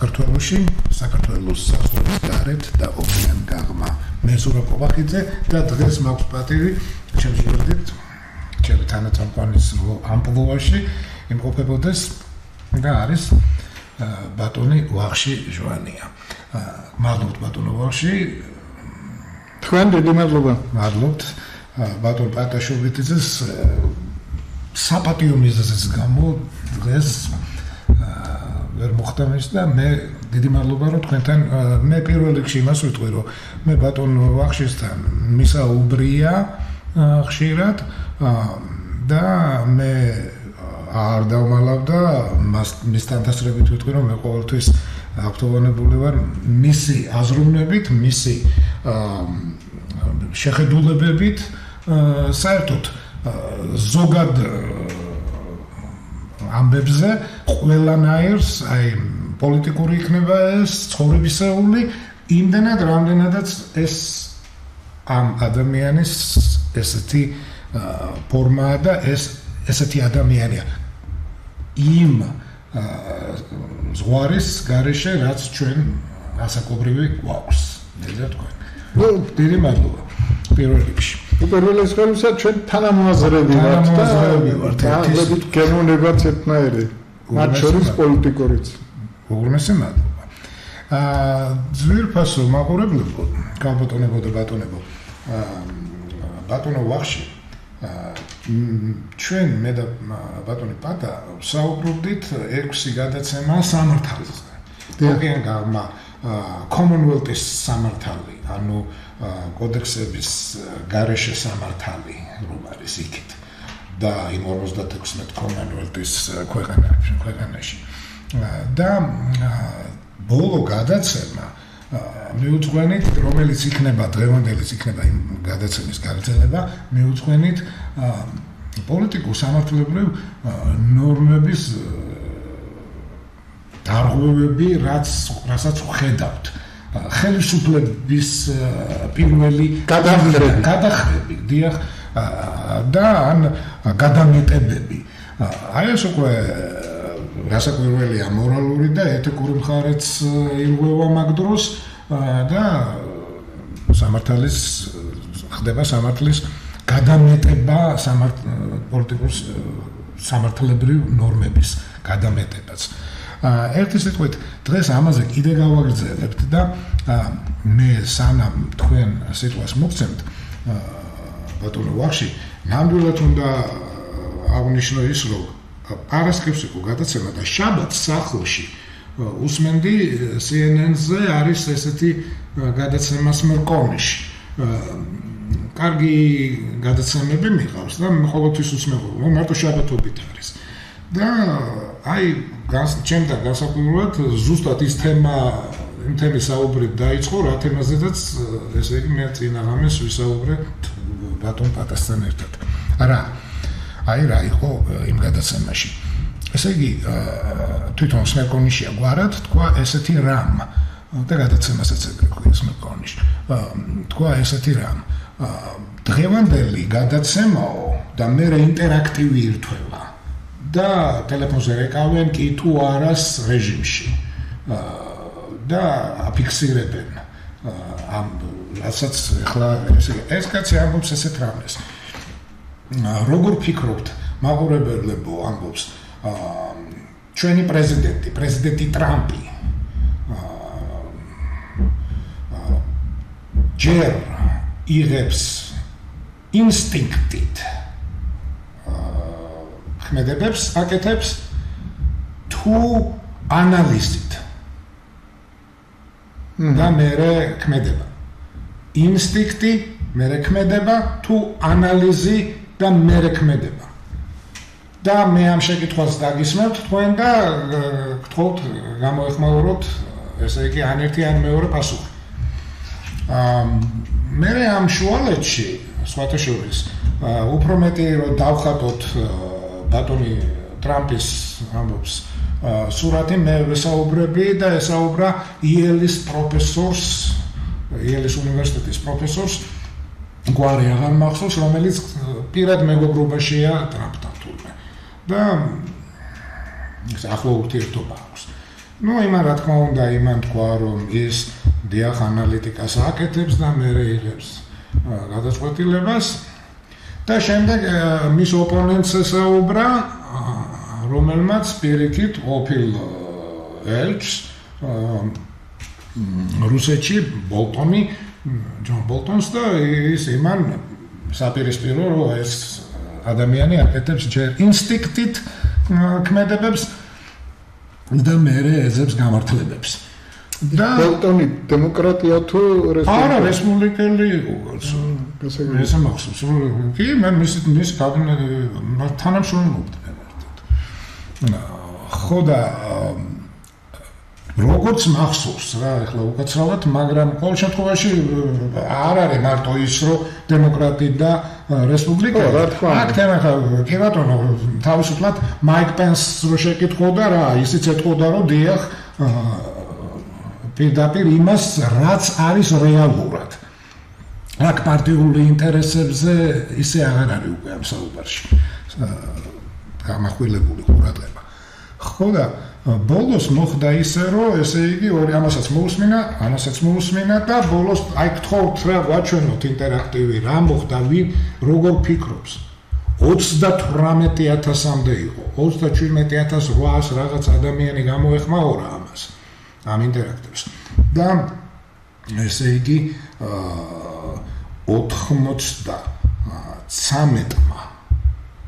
საქართველოს საზღვრის გარეთ და ოკეან გაღმა. მე ზურაბ ყობახიძე და დღეს მაქვს პატივი შემოგვიდეთ ჩემი თანაწამყვანის ამპლუაში იმყოფებოდეს და არის ბატონი ვახში ჟვანია. მადლობთ ბატონო ვახში. თქვენ დიდი მადლობა. მადლობთ ბატონ პატაშოვიძეს საპატიო მიზეზის გამო დღეს ვერ მოხდამის და მე დიდი მადლობა რომ თქვენთან მე პირველ რიგში იმას ვიტყვი რომ მე ბატონ ვახშისთან მისაუბრია ხშირად და მე არ დავმალავ და მისთან დასწრებით ვიტყვი რომ მე ყოველთვის აქტუალურებული ვარ მისი აზროვნებით, მისი შეხედულებებით საერთოდ ზოგად ამბებზე ყველანაირს აი პოლიტიკური იქნება ეს ცხოვრებისეული იმდენად რამდენადაც ეს ამ ადამიანის ესეთი ფორმაა და ესეთი ადამიანია იმ ზღვარის გარეშე რაც ჩვენ ასაკობრივი გვაქვს ნელა თქვენ ნუ დიდი მადლობა პირველ რიგში უპირველეს ყოვლისა ჩვენ თანამოაზრეები ვართ და აღვებით გემოვნებაც ერთნაირი მათ შორის პოლიტიკურიც უღრმესი მადლობა ძვირფასო მაყურებლებო გამბატონებო და ბატონებო ბატონო ვახში ჩვენ მე და ბატონი პატა საუბრობდით 6 გადაცემა სამართალზე ოკეან გაღმა Commonwealth-ის სამართალი ანუ კოდექსების გარეშე სამართალი რომ არის იქით და იმ 56 Commonwealth-ის ქვეყანაში და ბოლო გადაცემა მიუძღვენით რომელიც იქნება დღევანდელიც იქნება იმ გადაცემის გაგრძელება მიუძღვენით პოლიტიკურ სამართლებრივ ნორმების დარღვევები რასაც ვხედავთ ხელისუფლების პირველი გადახრები დიახ და ან გადამეტებები აი ეს უკვე გასაკვირველია მორალური და ეთიკური მხარეც ირღვევა მაგ დროს და სამართლის ხდება სამართლის გადამეტება პოლიტიკურ სამართლებრივ ნორმების გადამეტებაც ერთი სიტყვით დღეს ამაზე კიდე გავაგრძელებთ და მე სანამ თქვენ სიტყვას მოგცემთ ბატონო ვახში ნამდვილად უნდა აღნიშნო ის რომ პარასკევს იყო გადაცემა და შაბათს სახლში უსმენდი CNN-ზე არის ესეთი გადაცემა სმერკონიში კარგი გადაცემები მიყავს და ყოველთვის უსმენდი მარტო შაბათობით არის და აი ჩემთან განსაკუთრებით ზუსტად ის თემა იმ თემის საუბრით დაიწყო რა თემაზედაც ესე იგი მე წინაღამეს ვისაუბრე ბატონ პატასთან ერთად აი რა იყო იმ გადაცემაში ესე იგი თვითონ სმერკონიშია გვარად თქვა ესეთი რამ და გადაცემასაც ეგრე ქვია სმერკონიში თქვა ესეთი რამ დღევანდელი გადაცემაო და მე ინტერაქტივი ირთვება და ტელეფონზე ეკავენ კი თუ არას რეჟიმში და აფიქსირებენ ამ რასაც ახლა ეს კაცი ამბობს ესეთ რამეს როგორ ფიქრობთ მაყურებლებო ამბობს ჩვენი პრეზიდენტი ტრამპი ჯერ იღებს ინსტინქტით ქმედებებს აკეთებს თუ ანალიზით და მერე ქმედება ინსტინქტი მერე ქმედება თუ ანალიზი და მერე ქმედება და მე ამ შეკითხვას დაგისმევთ თქვენ და გთხოვთ გამოეხმაუროთ ესე იგი ან ერთი ან მეორე პასუხი მე ამ შუალედში სხვათა შორის უფრო მეტი რომ დავხატოთ ბატონი ტრამპის ამბობს სურათი მე ვესაუბრები და ესაუბრა იელის პროფესორს იელის უნივერსიტეტის პროფესორს გვარი აღარ მახსოვს რომელიც პირად მეგობრობაშია ტრამპთან თურმე და ახლა ურთიერთობა აქვს ნუ იმან რა თქმა უნდა იმან თქვა რომ ის დიახ ანალიტიკას აკეთებს და მერე იღებს გადაწყვეტილებას და შემდეგ მის ოპონენტს ესაუბრა რომელმაც პირიქით ყოფილ ელჩს რუსეთში ბოლტონი ჯონ ბოლტონს და ის იმან საპირისპირო რომ ეს ადამიანი აკეთებს ჯერ ინსტინქტით ქმედებებს და მერე ეძებს გამართლებებს და ბოლტონი დემოკრატია თუ რესპუბლიკელი? არა, რესპუბლიკელი იყო. ეს მახსოვს. კი, მე მის თანამშრომლობდი ერთად. ხო და როგორც მახსოვს რა, ახლა უკაცრავად, მაგრამ ყოველ შემთხვევაში არ არის მარტო ის, რომ დემოკრატი და რესპუბლიკა. აქ თემა კი ბატონო, თავისუფლად მაიკ პენსს რო შეკითხოდა რა, ისიც ეთქოდა რომ დიახ პირდაპირ იმას, რაც არის რეალურად. აქ პარტიული ინტერესებზე ისე აღარ არის უკვე ამ საუბარში. გამახვილებული ყურადღება. ხო და ბოლოს მოხდა ისე, რომ ესე იგი ამასაც მოусმინა და ბოლოს აი გთხოვთ რა ვაჩვენოთ ინტერაქტივი, რა მოხდა, როგორ ფიქრობს. 38,000-მდე იყო. 37,800 რაღაც ადამიანი გამოეხმაურა ამას. ამ ინტერაქტივს. და ესე იგი 93-მა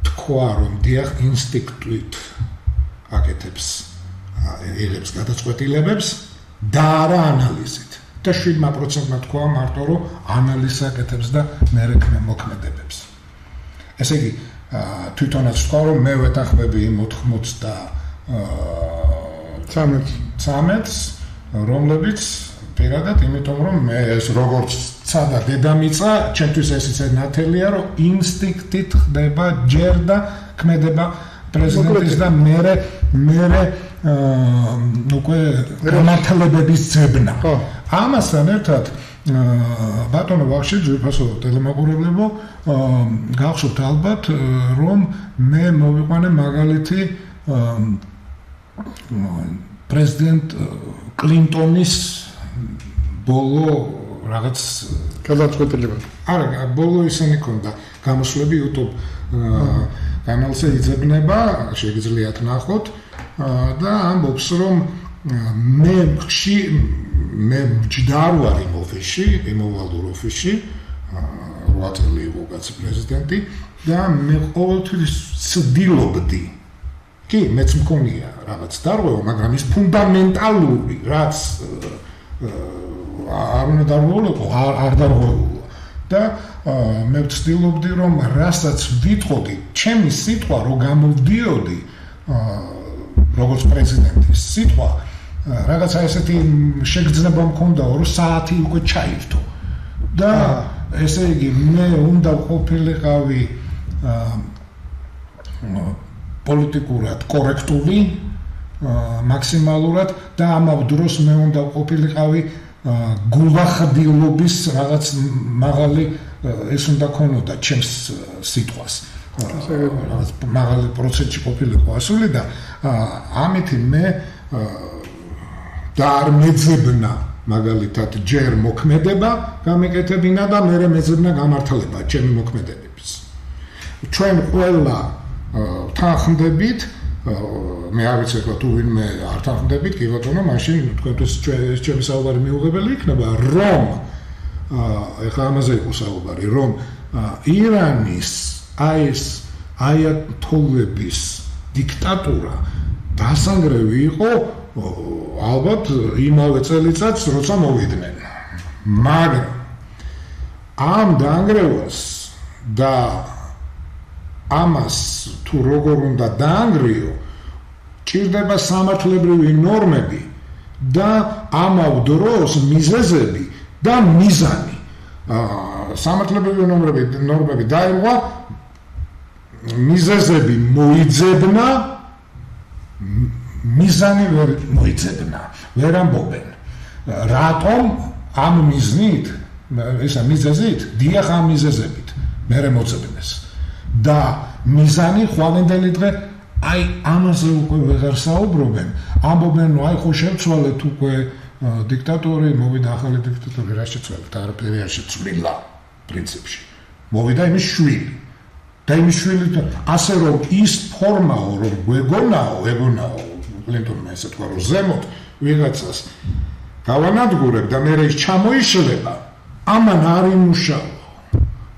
თქვა რომ დიახ ინსტინქტით აკეთებს იღებს გადაწყვეტილებებს და არა ანალიზით. და 7%-მა თქვა მარტო რომ ანალიზს აკეთებს და მერე მოქმედებებს. ესე იგი თვითონაც თქვა რომ მე ვეთანხმები იმ 93-ს, რომლებიც პირადად, იმიტომ რომ მე ეს როგორც ცადა დედამიწა, ჩემთვის ეს ისე ნათელია, რომ ინსტინქტით ხდება ჯერ და ქმედება პრეზიდენტის და მერე უკვე გამართლებების ძებნა. ამასთან ერთად ბატონო ვახში ძვირფასო ტელემოყურებლებო, გახსოვთ ალბათ, რომ მე მოვიყვანე მაგალითი პრეზიდენტ კლინტონის ბოლო რაღაც გადაწყვეტილება. არა, ბოლო ისინი ქონდა გამოსვლები YouTube კანალზე იძებნება, შეგიძლიათ ნახოთ და ამბობს რომ მე მჯდარ ვარ იმ ოფისში, იმოვალურ ოფისში, 8 წელი იყო კაცი პრეზიდენტი და მე ყოველთვის ცდილობდი. კი, მეც მქონია რაღაც დარღვევა, მაგრამ ის ფუნდამენტალური, რაც არ უნდა დარღვეულიყო, არ დარღვეულა. და მე ვცდილობდი რომ რასაც ვიტყოდი, ჩემი სიტყვა რო გამოვდიოდი როგორც პრეზიდენტის სიტყვა, რაღაცა ესეთი შეგრძნება მქონდა, 2 საათი უკვე ჩაირთო. და ესე იგი მე უნდა ყოფილიყავი პოლიტიკურად კორექტული, მაქსიმალურად და ამავე დროს მე უნდა ყოფილიყავი გულახდილობის რაღაც მაღალი ეს უნდა ქონოდა ჩემს სიტყვას. რაღაც მაღალი პროცენტში ყოფილიყო ასული და ამითი მე და არ მეძებნა მაგალითად ჯერ მოქმედება გამეკეთებინა და მერე მეძებნა გამართლება ჩემი მოქმედებების. ჩვენ ყველა თანხმდებით მე არ ვიცი ხო თუ ვინმე არ თანხმდებით, კი ბატონო, მაშინ თქვენთვის ჩემი საუბარი მიუღებელი იქნება, რომ ეხლა ამაზე იყო საუბარი, რომ ირანის ეს აიათოლების დიქტატურა დასანგრევი იყო ალბათ იმავე წელიწადს, როცა მოვიდნენ. მაგრამ ამ დაანგრევას და ამას თუ როგორ უნდა დაანგრიო, ჭირდება სამართლებრივი ნორმები და ამავე დროს მიზეზები და მიზანი. სამართლებრივი ნორმები დაირღვა, მიზეზები მოიძებნა, მიზანი ვერ მოიძებნა, ვერ ამბობენ. რატომ ამ მიზნით, ესა მიზეზით, დიახ ამ მიზეზებით, მერე მოძებნეს. და მიზანი ხვალინდელი დღე აი ამაზე უკვე ვეღარ საუბრობენ, ამბობენ, აი ხო შევცვალეთ უკვე დიქტატორი, მოვიდა ახალი დიქტატორი, რა შეცვალეთ? არაფერი არ შეცვლილა პრინციპში. მოვიდა იმის შვილი. და იმის შვილი ასე რომ ის ფორმაო, რომ ეგონაო, კლინტონმა ესე თქვა, რომ ზემოთ ვიღაცას გავანადგურებ და მე ის ჩამოიშლება, ამან არ იმუშავა.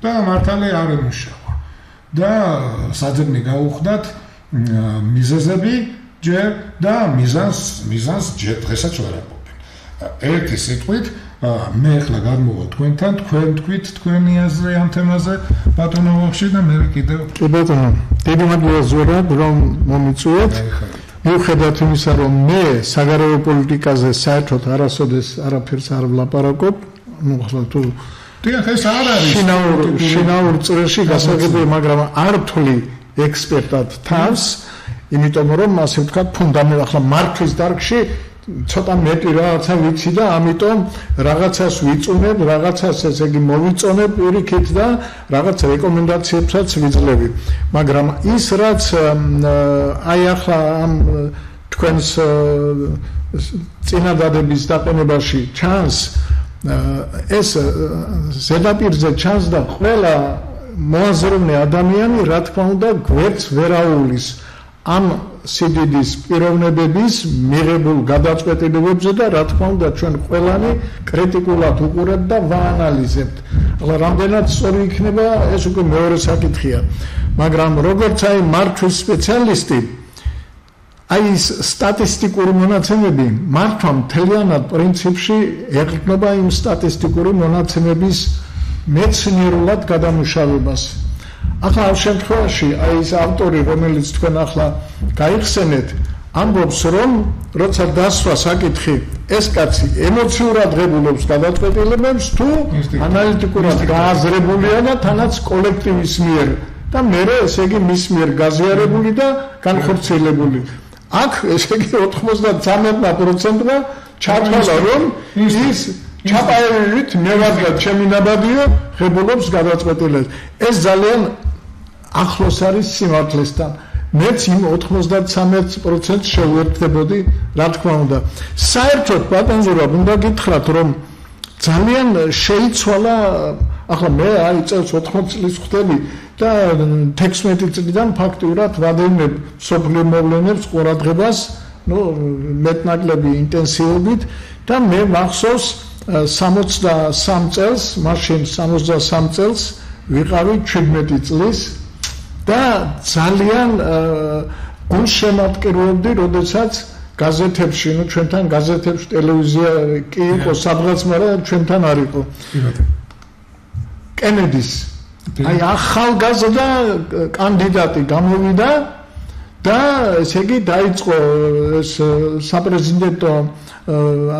და მართალი არ იმუშავა. და საძებნი გაუხდათ მიზეზები ჯერ და მიზანს ჯერ დღესაც ვერ ამბობენ. ერთი სიტყვით მე ახლა გადმოვალ თქვენთან, თქვენ თქვით თქვენი აზრი ამ თემაზე, ბატონო ვახში და მე კიდევ. კი ბატონო, დიდი მადლობა ზურაბ, რომ მომიწვიეთ. მიუხედავად იმისა, რომ მე საგარეო პოლიტიკაზე საერთოდ არასოდეს არაფერს არ ვლაპარაკობ, ну ახლა თუ დიახ, ეს არ არის შინაურ წრეში გასაგებია, მაგრამ არ ვთვლი ექსპერტად თავს, იმიტომ რომ ასე ვთქვათ, ფუნდამენტალ ახლა მართვის დარგში ცოტა მეტი რაღაცა ვიცი და ამიტომ რაღაცას ვიწუნებ, რაღაცას ესე იგი მოვიწონებ პირიქით და რაღაც რეკომენდაციებსაც ვიძლევი. მაგრამ ის რაც აი ახლა ამ თქვენს წინადადების დაყენებაში ჩანს, ეს ზედაპირზე ჩანს და ყველა მოაზროვნე ადამიანი რა თქმა უნდა გვერდს ვერ აუვლის ამ სიდიდის პიროვნებების მიღებულ გადაწყვეტილებებზე და რა თქმა უნდა ჩვენ ყველანი კრიტიკულად უყურებთ და ვაანალიზებთ. ახლა რამდენად სწორი იქნება ეს უკვე მეორე საკითხია. მაგრამ როგორც აი მართვის სპეციალისტი აი ეს სტატისტიკური მონაცემები მართვა მთლიანად პრინციპში ეხება იმ სტატისტიკური მონაცემების მეცნიერულად გადამუშავებას. ახლა ამ შემთხვევაში აი ეს ავტორი, რომელიც თქვენ ახლა გაიხსენეთ, ამბობს, რომ როცა დასვა საკითხი, ეს კაცი ემოციურად ღებულობს გადაწყვეტილებებს თუ ანალიტიკურად გააზრებულია და თანაც კოლექტივის მიერ და მერე ესე იგი მის მიერ გაზიარებული და განხორციელებული. აქ ესე იგი 93%-მა ჩათვალა, რომ ის ჩაპაევით მე ვარ და ჩემი ნაბადიო ღებულობს გადაწყვეტილებებს. ეს ძალიან ახლოს არის სიმართლესთან. მეც იმ 93% შევერთდებოდი, რა თქმა უნდა. საერთოდ ბატონზურაბ უნდა გითხრათ, რომ ძალიან შეიცვალა, ახლა მე აი წელს 80 წლის ვხდები და 16 წლიდან ფაქტიურად ვადევნებ სოფლიო მოვლენებს ყურადღებას, მეტნაკლები ინტენსივობით და მე მახსოვს 63 წელს, მაშინ 63 წელს ვიყავი 17 წლის და ძალიან გულშემატკივრობდი, როდესაც გაზეთებში, ჩვენთან გაზეთებში ტელევიზია კი იყო სადღაც, მაგრამ ჩვენთან არ იყო. კენედის აი ახალგაზრდა კანდიდატი გამოვიდა და ესე იგი დაიწყო ეს საპრეზიდენტო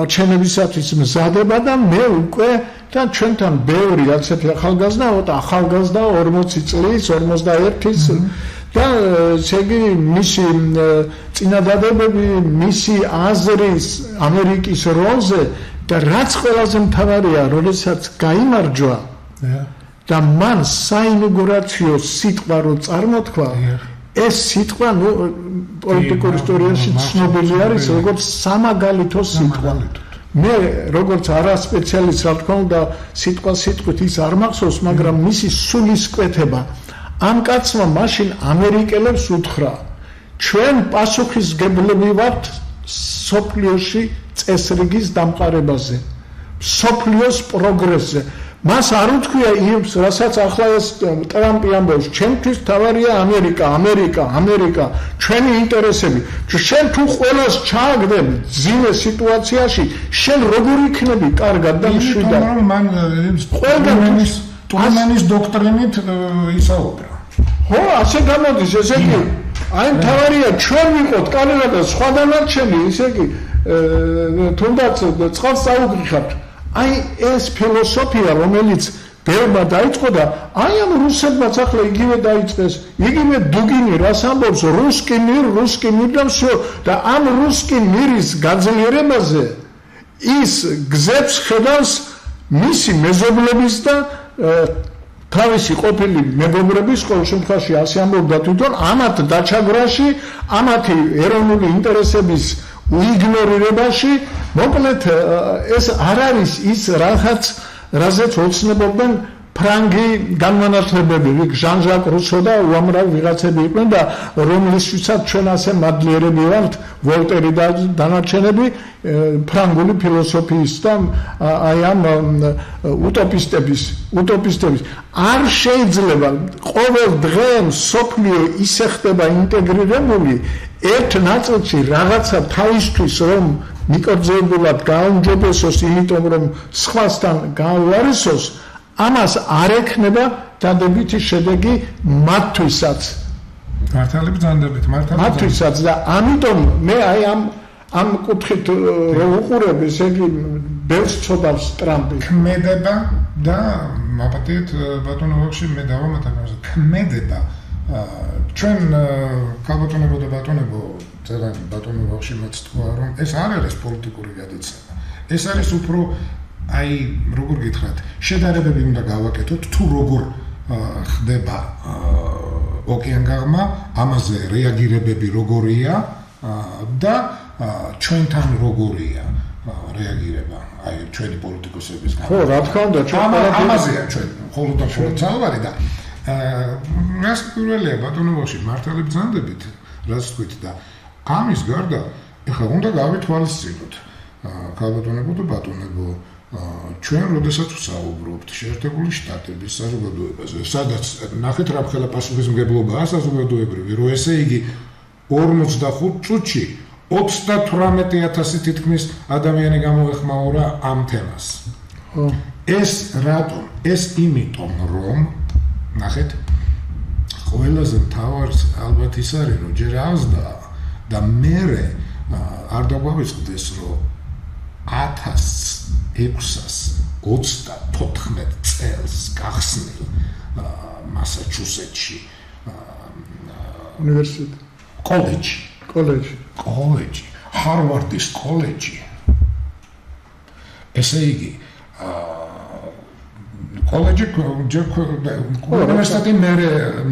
არჩევნებისათვის მზადება და მე უკვე და ჩვენთან ბევრი ასეთი ახალგაზრდა 40 წლის, 51-ის და ესე იგი მისი წინადადებები, მისი აზრის ამერიკის როლზე და რაც ყველაზე მთავარია, როდესაც გაიმარჯვა და მან საინაugurაციო სიტყვა რო წარმოთქვა, ეს სიტყვა პოლიტიკურ ისტორიაში ცნობილი არის როგორც სამაგალითო სიტყვა. მე როგორც არა სპეციალისტი, რა თქმა უნდა, სიტყვით ის არ მახსოვს, მაგრამ მისი სულისკვეთება ამ კაცმა მაშინ ამერიკელებს უთხრა, ჩვენ პასუხისმგებლები ვართ სოფლიოში წესრიგის დამყარებაზე, სოფლიოს პროგრესზე. მას არ უთქვია იმს, რასაც ახლა ეს ტრამპი ამბობს, ჩემთვის თავარია ამერიკა, ჩვენი ინტერესები. შენ თუ ყველას ჩააგდებ ძიმე სიტუაციაში, შენ როგორ იქნები კარგად და მშვიდად? მან ტურმენის დოქტრინით ისაუბრა. ხო, ასე გამოდის, ესე იგი, აი თავარია ჩვენ ვიყოთ კანადა და სხვა დანარჩენი, ესე იგი, თუნდაც წყალს წაუგიხართ. აი ეს ფილოსოფია, რომელიც ბევრმა დაიწყო და აი ამ რუსებმაც ახლა იგივე დაიწყეს, იგივე დუგინი რას ამბობს, რუსკი მირ და всё და ამ რუსკი მირის გაძლიერებაზე ის გზებს ხედავს მისი მეზობლების და თავისი ყოფილი მეგობრების, ყოველ შემთხვევაში ასე ამბობდა თვითონ, ამათ დაჩაგვრაში, ამათი ეროვნული ინტერესების უიგნორირებაში, მოკლედ ეს არ არის ის რაღაც, რაზეც ოცნებობდნენ ფრანგი განმანათლებები, ჟან-ჟაკ რუსო და უამრავ ვიღაცები იყვნენ და რომლისთვისაც ჩვენ ასე მადლიერები ვართ, ვოლტერი და დანარჩენები ფრანგული ფილოსოფიის და აი ამ უტოპისტების არ შეიძლება ყოველ დღე სოფლიო ისე ხდება ინტეგრირებული ერთ ნაწილში რაღაცა თავისთვის რომ მიკორძებულად გააუმჯობესოს, იმიტომ რომ სხვასთან გაუარესოს, ამას არ ექნება დადებითი შედეგი მათთვისაც. მათთვისაც და ამიტომ მე აი ამ კუთხით რო უყურებ, ესე იგი ბევრს ცოდავს ტრამპი. ქმედება და მაპატეთ ბატონო ვახში მე დავამატებ ქმედება ჩვენ ქალბატონებო და ბატონებო ძალიან ბატონო ვახში მეც თქვა რომ ეს არ არის პოლიტიკური გადაცემა. ეს არის უფრო აი როგორ გითხრათ, შედარებები უნდა გავაკეთოთ თუ როგორ ხდება ოკეანგაღმა, ამაზე რეაგირებები როგორია და ჩვენთან როგორია რეაგირება აი ჩვენი პოლიტიკოსების გამო. ხო, რა თქმა უნდა, ჩვენ ამაზეა ჩვენ მხოლოდ და მხოლოდ საუბარი და რას პირველია ბატონობაში მართალი ბრძანდებით, რაც თქვით და ამის გარდა ეხლა უნდა გავითვალისწინოთ ქალბატონებო და ბატონებო ჩვენ როდესაც ვსაუბრობთ შეერთებული შტატების საზოგადოებაზე, სადაც ნახეთ რა ხელა პასუხისმგებლობაა საზოგადოებრივი, რომ ესე იგი 45 წუთში 38,000 თითქმის ადამიანი გამოეხმაურა ამ თემას. ეს რატომ? ეს იმიტომ რომ ნახეთ ყველაზე მთავარი ალბათ ის არის რომ ჯერ ავსდა და მერე არ დაგვავიწყდეს რომ 1624 წელს გახსნილ მასაჩუსეტსში უნივერსიტეტი კოლეჯი ჰარვარდის კოლეჯი ესე იგი კოლეჯი უნივერსიტეტი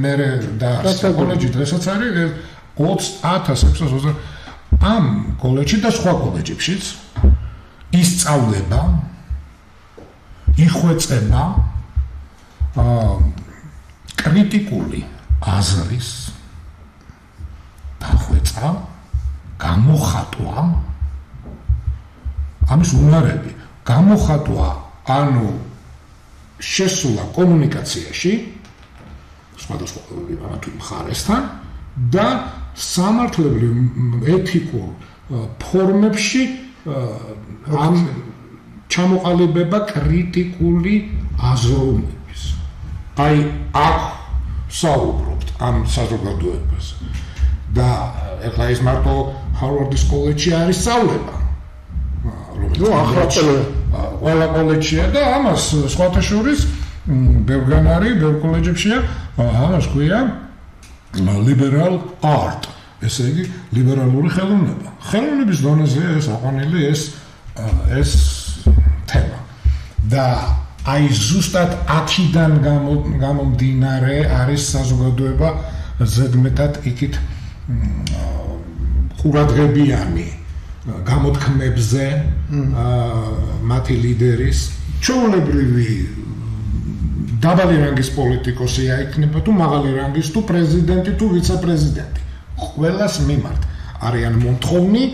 მერე დაარსდა კოლეჯი დღესაც არის 20,620 ამ კოლეჯში და სხვა კოლეჯებშიც ისწავლება, იხვეწება კრიტიკული აზრის დახვეწა, გამოხატვა, ამის უნარები, გამოხატვა, ანუ შესულა კომუნიკაციაში, სხვადასხვა მხარესთან და სამართლებრივ ეთიკურ ფორმებში ამ ჩამოყალიბება კრიტიკული აზროვნების. აი აქ საუბრობთ ამ საზოგადოებაზე. და ეხლა ეს მარტო ჰარვარდის კოლეჯში არის სწავლება. ყველა კოლეჯშია და ამას სხვათა შორის ბევრგან არის, ბევრ კოლეჯებშია, ამას ქვია liberal art. ესე იგი ლიბერალური ხელოვნება. ხელოვნების დონეზეა ეს აყვანილი ეს თემა. და აი ზუსტად 10-დან გამომდინარე არის საზოგადოება ზედმეტად იქით ყურადღებიანი გამოთქმებზე მათი ლიდერის ჩვეულებრივი დაბალი რანგის პოლიტიკოსი აიქნება თუ მაღალი რანგის თუ პრეზიდენტი თუ ვიცე-პრეზიდენტი. ყველას მიმართ არიან მომთხოვნი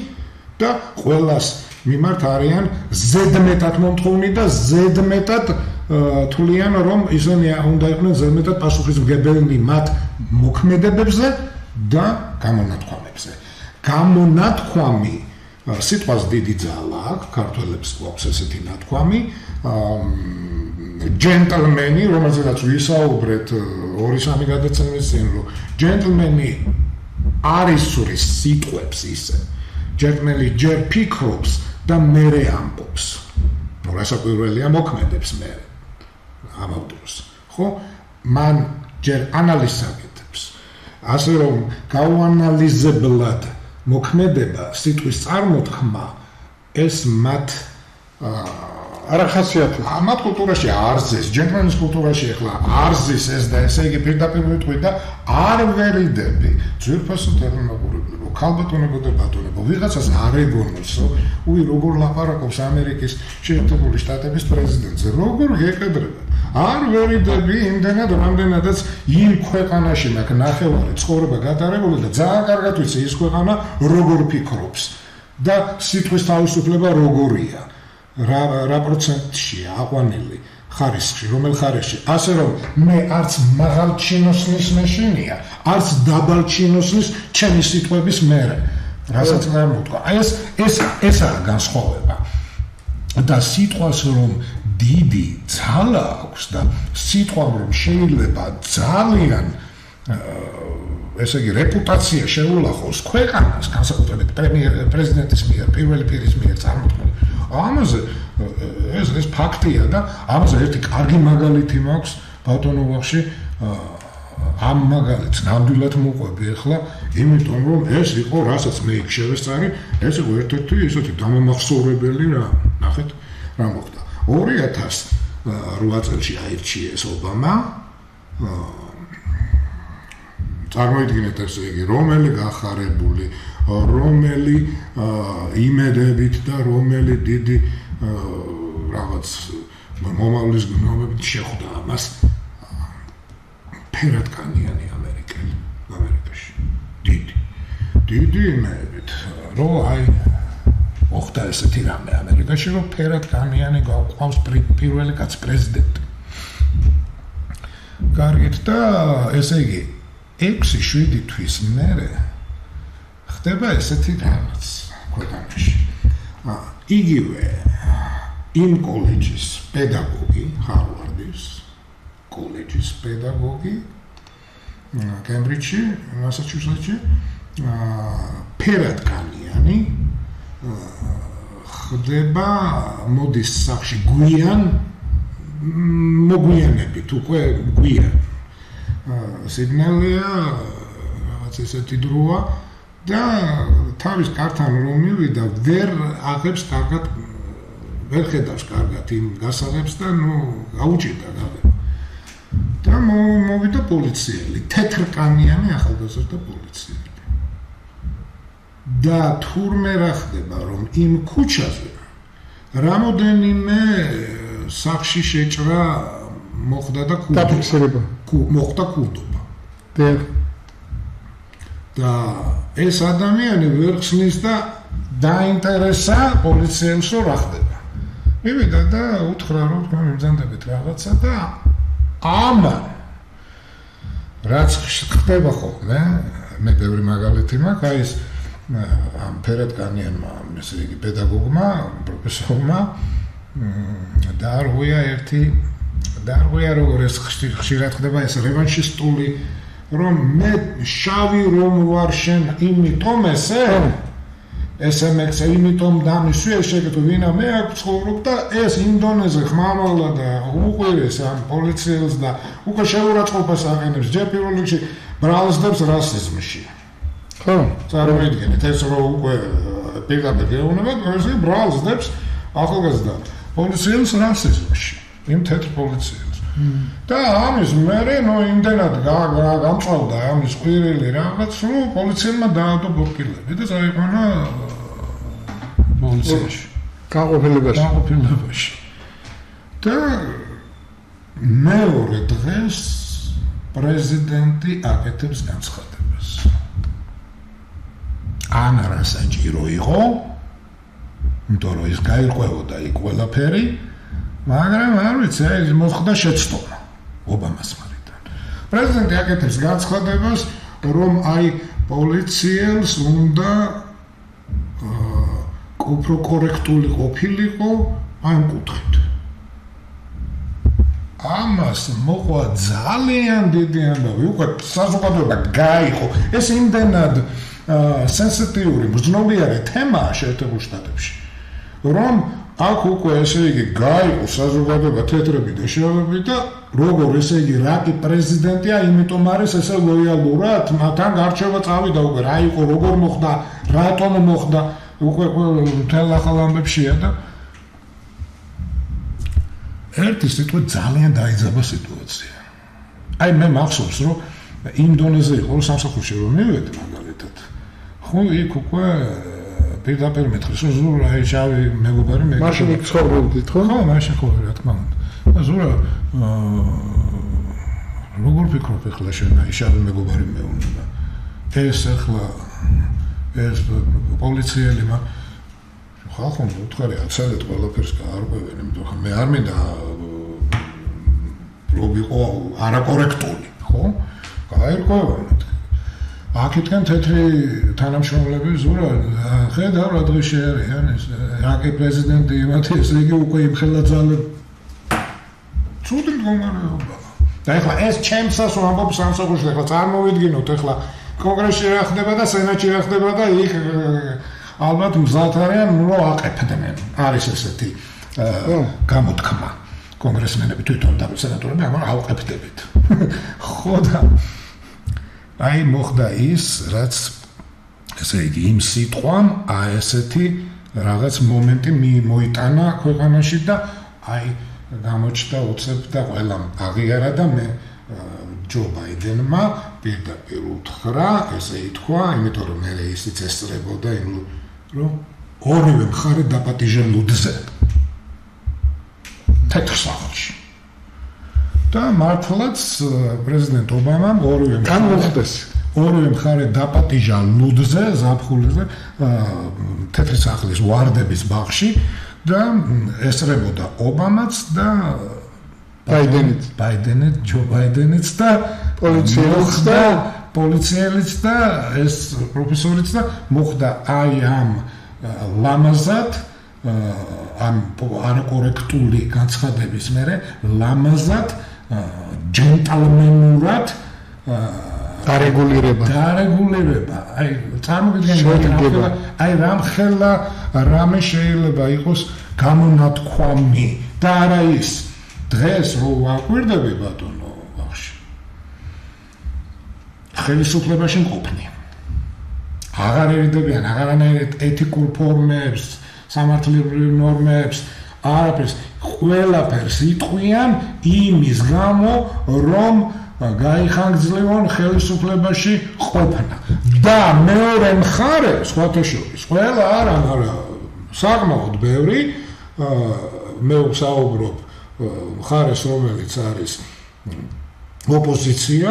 და ყველას მიმართ არიან ზედმეტად მომთხოვნი და ზედმეტად თვლიან რომ ისინი უნდა იყვნენ ზედმეტად პასუხისმგებელნი მათ მოქმედებებზე და გამონათქვამებზე. გამონათქვამი სიტყვას დიდი ძალა აქვს, ქართველებს გვაქვს ესეთი ნათქვამი, ჯენტლმენი, რომელზედაც ვისაუბრეთ 2-3 გადაცემის წინ, რომ ჯენტლმენი არის სურის სიტყვებს ისე. ჯენტლმენი ჯერ ფიქრობს და მერე ამბობს. ნუ რასაკვირველია მოქმედებს მერე. ამავდროს. ხო? მან ჯერ ანალიზს აკეთებს. ასე რომ გაუანალიზებლად მოქმედება, სიტყვის წარმოთქმა ეს მათ არახასიათებს. მათ კულტურაში არზეს, ჯენტლმენის კულტურაში ახლა არზეს ეს და ესე იგი პირდაპირ ვიტყვი და არ ვერიდები ძვირფასო თანამოყურებლებო ქალბატონებო და ბატონებო, ვიღაცას არ ეგონოს, როგორ ლაპარაკობს ამერიკის შეერთებული შტატების პრეზიდენტზე, როგორ ეკედრება. არ ვერიდები იმდენად, რამდენადაც იმ ქვეყანაში მაქვს ნახევარი ცხოვრება გატარებული და ძალიან კარგად ვიცი ის ქვეყანა როგორ ფიქრობს და სიტყვის თავისუფლება როგორია, რა პროცენტშია აყვანილი ხარისხში, რომელ ხარისხში. ასე რომ მე არც მაღალ ჩინოსნის მეშინია, არც დაბალ ჩინოსნის ჩემი სიტყვების მერე. რასაც გამოვთქვა. აი ესაა განსხვავება. და სიტყვას რომ დიდი ძალა აქვს და სიტყვამ რომ შეიძლება ძალიან ესე იგი რეპუტაცია შეულახოს ქვეყანას, განსაკუთრებით პრეზიდენტის მიერ, პირველი პირის მიერ წარმოქმნილი. ამაზე ეს ფაქტია და ამაზე ერთი კარგი მაგალითი მაქვს ბატონო ვახში ამ მაგალითს ნამდვილად მოყვები ახლა, იმიტომ რომ ეს იყო რასაც მე იქ შევესწარი, ეს იყო ერთ-ერთი ისეთი დამამახსოვრებელი რა, ნახეთ რა მოხდა. 2008 წელს აირჩიეს ობამა. წარმოიდგინეთ ესე იგი, რომელი გახარებული, რომელი იმედებით და რომელი დიდი რაღაც მომავლის გნომებით შეხვდა ამას ფერადკანიანი ამერიკაში. დიდი იმედებით, რომ აი მოხდა ესეთი რამე ამერიკაში, რომ ფერადკანიანი გაყავს პირველი კაც პრეზიდენტი. კარგით და ესე იგი 6-7 თვის მერე ხდება ესეთი რაღაც ქვეყანაში. იგივე იმ კოლეჯის პედაგოგი, ჰარვარდის კოლეჯის პედაგოგი კემბრიჯში, მასაჩუსეტსში, ფერადკანიანი ხდება მოდის სახში გვიან მოგვიანებით უკვე გვიან სიგნალია რაღაც ესეთი დროა და თავის კართან რომ მივიდა ვერ აღებს კარგად ვერ ხედავს კარგად იმ გასაღებს და გაუჭირდა გაგება და მოვიდა პოლიციელი თეთრკანიანი ახალგაზრდა პოლიციელი და თურმე რა ხდება რომ იმ ქუჩაზე რამოდენიმე სახში შეჭრა მოხდა და მოხდა კუდობა და ეს ადამიანი ვერ ხსნის და დაინტერესა პოლიციელს რა ხდება. მივიდა და უთხრა რომ თქვენ მიბრძანდებით რაღაცა და ამან რაც ხდება ხოლმე მე ბევრი მაგალითი მაქვს აი ეს ამ ფერადკანიანმა ესე იგი პედაგოგმა პროფესორმა დაარღვია როგორ ეს ხშირად ხდება ეს რევანშისტული რომ მე შავი რომ ვარ შენ იმიტომ ესემექს იმიტომ დამისვი ეს შეგეთო ვინა მე აქ ცხოვრობ და ეს ინდონეზე ხმამაღლა და უყვირეს ამ პოლიციელს და უკვე შეურაცხყოფას აღენებს ჯერ პირველ რიგში ბრალსდებს რასიზმში ხო წარმოიდგინეთ ეს რომ უკვე პირდაპირ გეუბნება ეს ბრალსდებს ახალგაზრდა პოლიციელს რასიზმში იმ თეთრ პოლიციელს და ამის მერე იმდენად გამწვავდა ამის ყვირილი რაღაც რომ პოლიციელმა დაადო ბორკილები და წაიყვანა პოლიციაში გაყოფილებაში და მეორე დღეს პრეზიდენტი აკეთებს განცხადებას ან რა საჭირო იყო იმიტომ რომ ის გაირკვევოდა იქ ყველაფერი მაგრამ არ ვიცი, ეს მოხდა შეცდომა ობამას მარიდან. პრეზიდენტი აკეთებს განცხადებას, რომ აი პოლიციელს უნდა უფრო კორექტული ყოფილიყო ამ კუთხით. ამას მოყვა ძალიან დიდი ამბავი, უკვე საზოგადოება გაიყო. ეს იმდენად სენსიტიური, ბრძნოლიარე თემაა შეერთებულ შტატებში, რომ აქ უკვე ესე იგი გაიყო საზოგადოება თეთრები და შავები და როგორ ესე იგი რაკი პრეზიდენტია, იმიტომ არის ესე ლოიალურად მათთან გარჩევა წავიდა უკვე რა იყო, როგორ მოხდა, რატომ მოხდა, უკვე მთელ ახალ ამბებშია და ერთი სიტყვით ძალიან დაიძაბა სიტუაცია. აი მე მახსოვს რომ ინდონეზია იყო სამსახურში რომ მივედი მაგალითად ხო იქ უკვე პირდაპირ მეთქვის ზურა ეშავი მეგობარი მე მაშინ იქ ცხოვრობდით ხო? ხო მაშინ ხო რა თქმა უნდა ზურა როგორ ფიქრობ ახლა შენ ეშავი მეგობარი მეუნება ეს ახლა ეს პოლიციელი ხალხო უთხარი აცალეთ ყველაფერს გაარკვევენ იმიტომ ხომ მე არ მინდა რო ვიყო არაკორექტული ხო გაერკვევენ აქეთკენ თეთრი თანამშრომლები ზურა ხედავ რა დღეს შეერიან ეს აკი პრეზიდენტი იმათი ესე იგი უკვე იმხელა ძალებ ცუდი მდგომარეობა და ეხლა ეს ჩემსას ვამბობ სამსახურში ეხლა წარმოვიდგინოთ ეხლა კონგრესში რა ხდება და სენატში რა ხდება და იქ ალბათ მზად არიან რომ აყეფდნენ არის ესეთი გამოთქმა კონგრესმენები თვითონ და სენატორები ამან აუყეფდებით ხო და აი მოხდა ის რაც ესე იგი იმ სიტყვამ ესეთი რაღაც მომენტი მოიტანა ქვეყანაში და აი გამოჩნდა უცებ და ყველამ აღიარა და მე ჯო ბაიდენმა პირდაპირ უთხრა ესე ითქვა იმიტომ რომ მე ისიც ესწრებოდა იმ რომ ორივე მხარე დაპატიჟა ლუდზე თეთრ სახლში და მართლაც პრეზიდენტ ობამამ ორივე მხარე დაპატიჟა ლუდზე ზაფხულზე თეთრი სახლის ვარდების ბაღში და ესწრებოდა ობამაც და ბაიდენიც ჯო ბაიდენიც და პოლიციელიც და ეს პროფესორიც და მოხდა აი ამ ლამაზად ამ არაკორექტული განცხადების მერე ლამაზად ჯენტლმენურად დარეგულირება აი წარმოგიდგენთ აი რამხელა რამე შეიძლება იყოს გამონათქვამი და არა ის დღეს რო ვაკვირდები ბატონო ბავშვი ხელისუფლებაში მყოფნი აღარ ერიდებიან აღარანაირ ეთიკურ ფორმებს სამართლებრივ ნორმებს არაფერს ყველაფერს იტყვიან იმის გამო რომ გაიხანგრძლივონ ხელისუფლებაში ყოფნა და მეორე მხარე სხვათა შორის ყველა არა საკმაოდ ბევრი მე ვსაუბრობ მხარეს რომელიც არის ოპოზიცია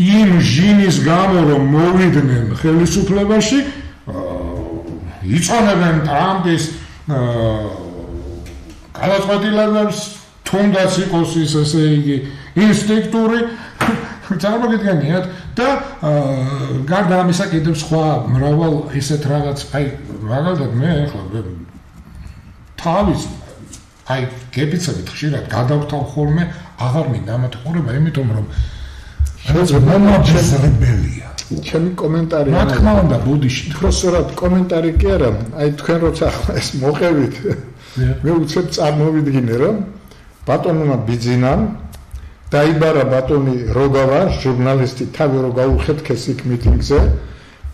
იმ ჟინის გამო რომ მოვიდნენ ხელისუფლებაში იწონებენ ტრამპის გადაწყვეტილებებს თუნდაც იყოს ის ესე იგი ინსტინქტური წარმოგიდგენიათ და გარდა ამისა კიდევ სხვა მრავალ ისეთ რაღაც აი მაგალითად მე ახლა თავის აი გეპიცებით ხშირად გადავთავ ხოლმე აღარ მინდა ამათ ყურება იმიტომ რომ მომაბეზრებელია ჩემი კომენტარი რა თქმა უნდა ბუდიში ხოსორად კომენტარი კი არა აი თქვენ როცა ეს მოყევით მე უცებ წარმოვიდგინე რომ ბატონმა ბიძინამ დაიბარა ბატონი როგავა ჟურნალისტი თავი რო გაუხეთქეს იქ მიტინგზე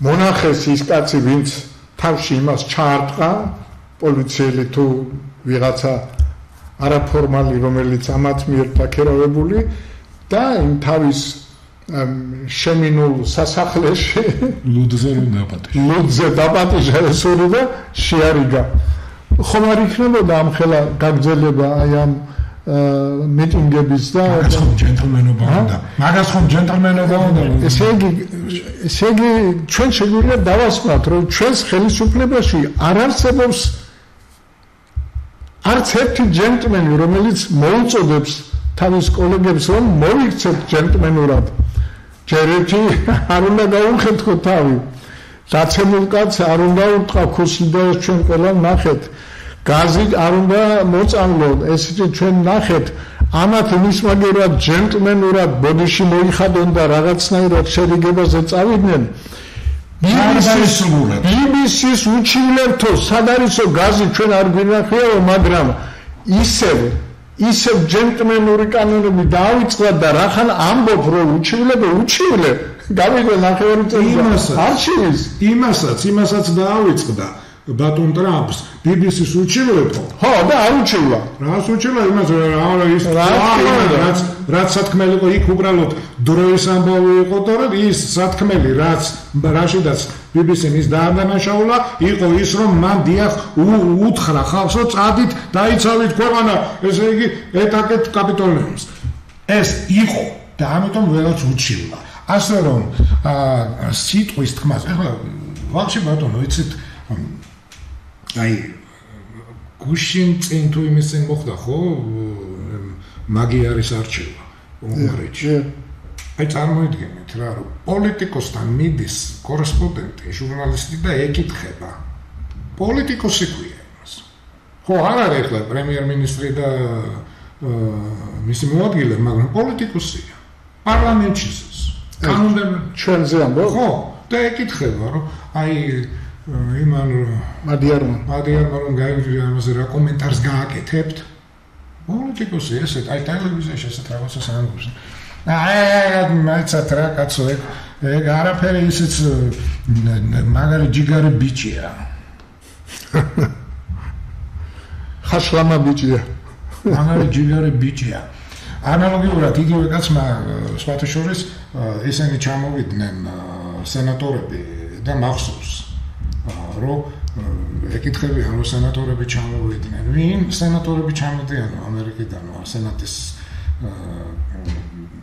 მონახეს ის კაცი ვინც თავში იმას ჩაარტყა პოლიციელი თუ ვიღაცა არაფორმალი რომელიც ამათ მიერ დაქერავებული და იმ თავის შემინულ სასახლეში ლუდზე დაპატიჟა ესური და შეარიგა ხომ არ იქნებოდა ამ ხელა გაგრძელება აი ამ მიტინგების და მაგას ხომ ჯენტლმენობა უნდა ესე იგი ჩვენ შეგვიძლია დავასწროთ რომ ჩვენს ხელისუფლებაში არ არსებობს არც ერთი ჯენტლმენი რომელიც მოუწოდებს თავის კოლეგებს რომ მოიქცეთ ჯენტლმენურად ჯერ ერთი არ უნდა გაუხეთქო თავი დაცემულ კაცს არ უნდა უტყვა ქუსლი ჩვენ ყველა ნახეთ გაზი არ უნდა მოწამლოთ ესეთი ჩვენ ნახეთ ამათ იმის მაგერად ჯენტლმენურად ბოდიში მოიხადონ და რაღაცნაირად შერიგებაზე წავიდნენ BBC-ს უჩივლერთო სად არისო გაზი ჩვენ არ გვინახეო მაგრამ ისევ ჯენტლმენური კანონები დაავიწყდა და რახან ამბობ რომ უჩივლე გავიგე ნახევარი წელი არჩივის იმასაც დაავიწყდა ბატონ ტრამპს BBC-ს უჩივლეთო. ხო, და არ უჩივლა. რას უჩივლა იმას რაც სათქმელი იყო იქ უბრალოდ დროის ამბავი იყო და ის სათქმელი რაც რაშიდაც BBC-ს მის დაადანაშაულა იყო ის რომ მან დიახ უთხრა ხალხს რომ წადით დაიცავით ქვეყანა ესე იგი ეტაკეთ კაპიტოლიუმს. ეს იყო და ამიტომ ვერაც უჩივლა. ასე რომ სიტყვის თქმას ახლა ვახში ბატონო იცით აი გუშინ წინ თუ იმის წინ მოხდა ხო მაგიარის არჩევა უნგრეთში აი წარმოიდგინეთ რა რომ პოლიტიკოსთან მიდის კორესპონდენტი ჟურნალისტი და ეკითხება პოლიტიკოსი ქვია იმას ხო არ არის ახლა პრემიერ-მინისტრი და მისი მოადგილე მაგრამ პოლიტიკოსია პარლამენტში კანონმდებლობა ჩვენზე ამბობ ხო და ეკითხება რომ აი იმან მადიარმა რომ გაიგრძელოს ამაზე რა კომენტარს გააკეთებთ პოლიტიკოსი ესეთ აი ტელევიზიაში ესეთ რაღაცას ამბობს აი მაიცათ რა კაცო ეგ არაფერი ისიც მაგარი ჯიგარი ბიჭია ხაშლამა ბიჭია მაგარი ჯიგარი ბიჭია ანალოგიურად იგივე კაცმა სხვათა შორის ისინი ჩამოვიდნენ სენატორები და მახსოვს რომ ეკითხებიან რომ სენატორები ჩამოვიდნენ ვინ სენატორები ჩამოდიან ამერიკიდან სენატის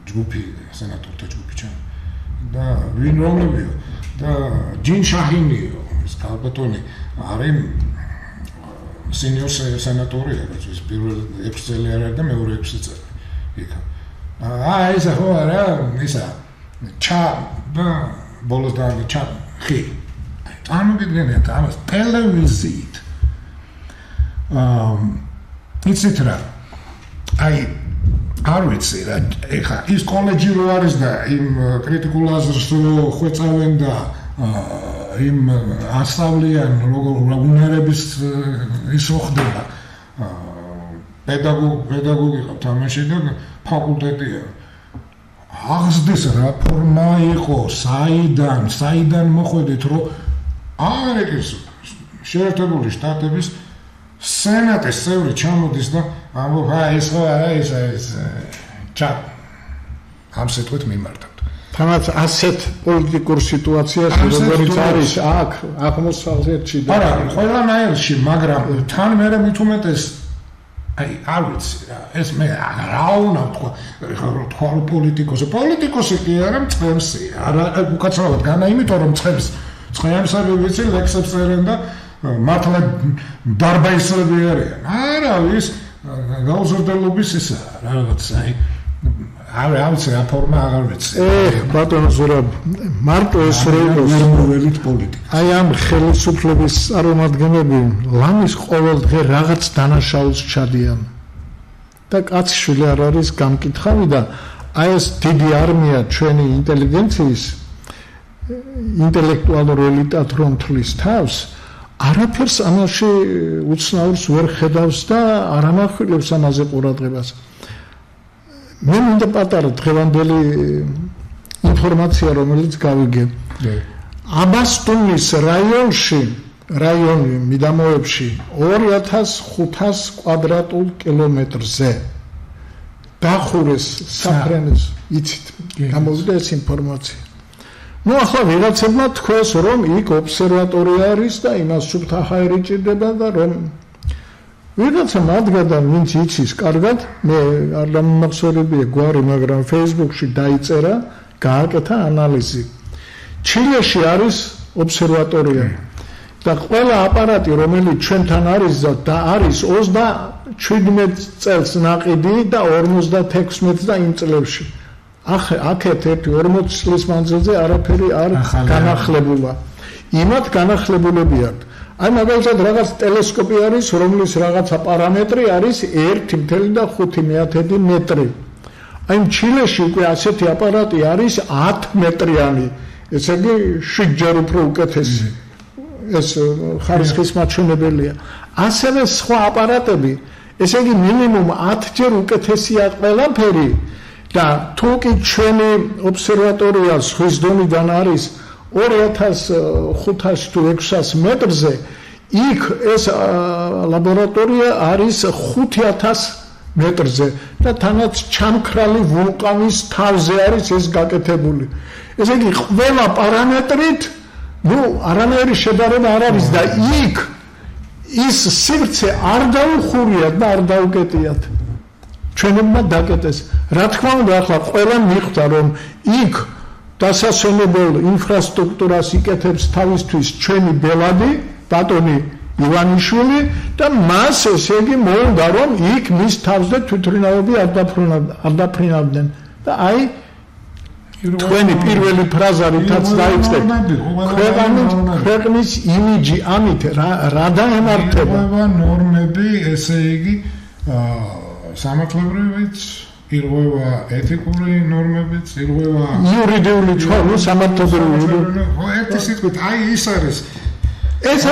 ჯგუფი სენატორთა ჯგუფი და ვინ რომლებიო და ჯინ შაჰინიო ეს კალბატონი არის სენიორ სენატორია რაც პირველ 6 წელი არის და მეორე 6 წელი იქა ისა ხო არა ისა ჩა და ბოლოს ჩა ხი წარმოგიდგენთ ამას ტელევიზიით იცით რა აი არ ვიცი რა ეხა ის კოლეჯი რო არის და იმ კრიტიკულ აზრს რო ხვეწავენ და იმ ასწავლიან როგორ უნარების ის რო ხდება პედაგოგიკა თამაში და ფაკულტეტია აღზრდის რა ფორმა იყო საიდან მოხვედით რომ ამერიკის შეერთებული შტატების სენატის წევრი ჩამოდის და ამბობს ეს ხო არა ეს ჩა ამ სიტყვით მიმართავთ თანაც ასეთ პოლიტიკურ სიტუაციას როგორიც არის აქ აღმოსავლეთში და არა ყველანაირში მაგრამ თან მე მით უმეტეს აი არ ვიცი რა ეს მე რა უნდა თქვა პოლიტიკოსი კი არა მწყემსია არა უკაცრავად განა იმიტომ რომ წყემსები ვიცი ლექსებს წერენ და მართლა დარბაისები არიან არა ის გაუზრდელობის ისა რაღაც აი არ ვიცი რა ფორმა აღარ ვიცი ბატონო ზურაბ მარტო ეს რეგულარულად პოლიტიკა აი ამ ხელისუფლების წარმომადგენლები ლამის ყოველ დღე რაღაც დანაშაულს ჩადიან და კაცშვილი არ არის გამკითხავი და აი ეს დიდი არმია ჩვენი ინტელიგენციის ინტელექტუალურ ელიტად რომ თვლის თავს არაფერს ამაში უცნაურს ვერ ხედავს და არ ამახვილებს ამაზე ყურადღებას მე მინდა პატარა დღევანდელი ინფორმაცია რომელიც გავიგე აბასტუმის რაიონი მიდამოებში 2500 კვადრატულ კილომეტრზე დახურეს საფრენის იცით გამოვიდა ეს ინფორმაცია ну ახლა ვიღაცებმა თქვეს რომ იქ ობსერვატორია არის და იმას სუფთა ჰაერი ჭირდება და რომ ვიღაცა მათგან ვინც იცის კარგად მე არ დამახსოვრებია გვარი მაგრამ Facebook-ში დაიწერა გააკეთა ანალიზი ჩილეში არის ობსერვატორია და ყველა აპარატი რომელიც ჩვენთან არის და არის 27 წელს ნაყიდი და 56 და იმ წლებში აქეთ 40 წლის მანძილზე არაფერი არ განახლებულა იმათ განახლებულები აქვს აი მაგალითად რაღაც ტელესკოპი არის რომლის რაღაცა პარამეტრი არის 1.5 მეტრი აი ჩილეში უკვე ასეთი აპარატი არის 10 მეტრიანი ესე იგი 7 ჯერ უფრო უკეთესი ეს ხარისხის მაჩვენებელია ასევე სხვა აპარატები ესე იგი მინიმუმ 10 ჯერ უკეთესია ყველაფერი და თუ კი ჩვენი ობსერვატორია ზღვის დონიდან არის 2500 თუ 600 მეტრზე იქ ეს ლაბორატორია არის 5000 მეტრზე და თანაც ჩამქრალი ვულკანის თავზე არის ეს გაკეთებული. ესე იგი ყველა პარამეტრით არანაირი შედარება არ არის და იქ ის სივრცე არ დაუხურიათ და არ დაუკეტიათ. ჩვენებმა დაკეტეს. რა თქმა უნდა, ახლა ყველა მიხვდა, რომ იქ დასასვენებელ ინფრასტრუქტურას იკეთებს თავისთვის ჩვენი ბელადი, ბატონი ივანიშვილი და მას ესე იგი მოუნდა, რომ იქ მის თავზე თვითმფრინავები არ დაფრინავდნენ. და აი თქვენი პირველი ფრაზა რითაც დაიწყეთ ქვეყნის იმიჯი ამით რა დაემართება ნორმები ესე იგი სამართლებრივიც ირღვევა ეთიკური ნორმებიც ირღვევა იურიდიული ჩვეულებრივი სამართლებრივი ერთი სიტყვით აი ეს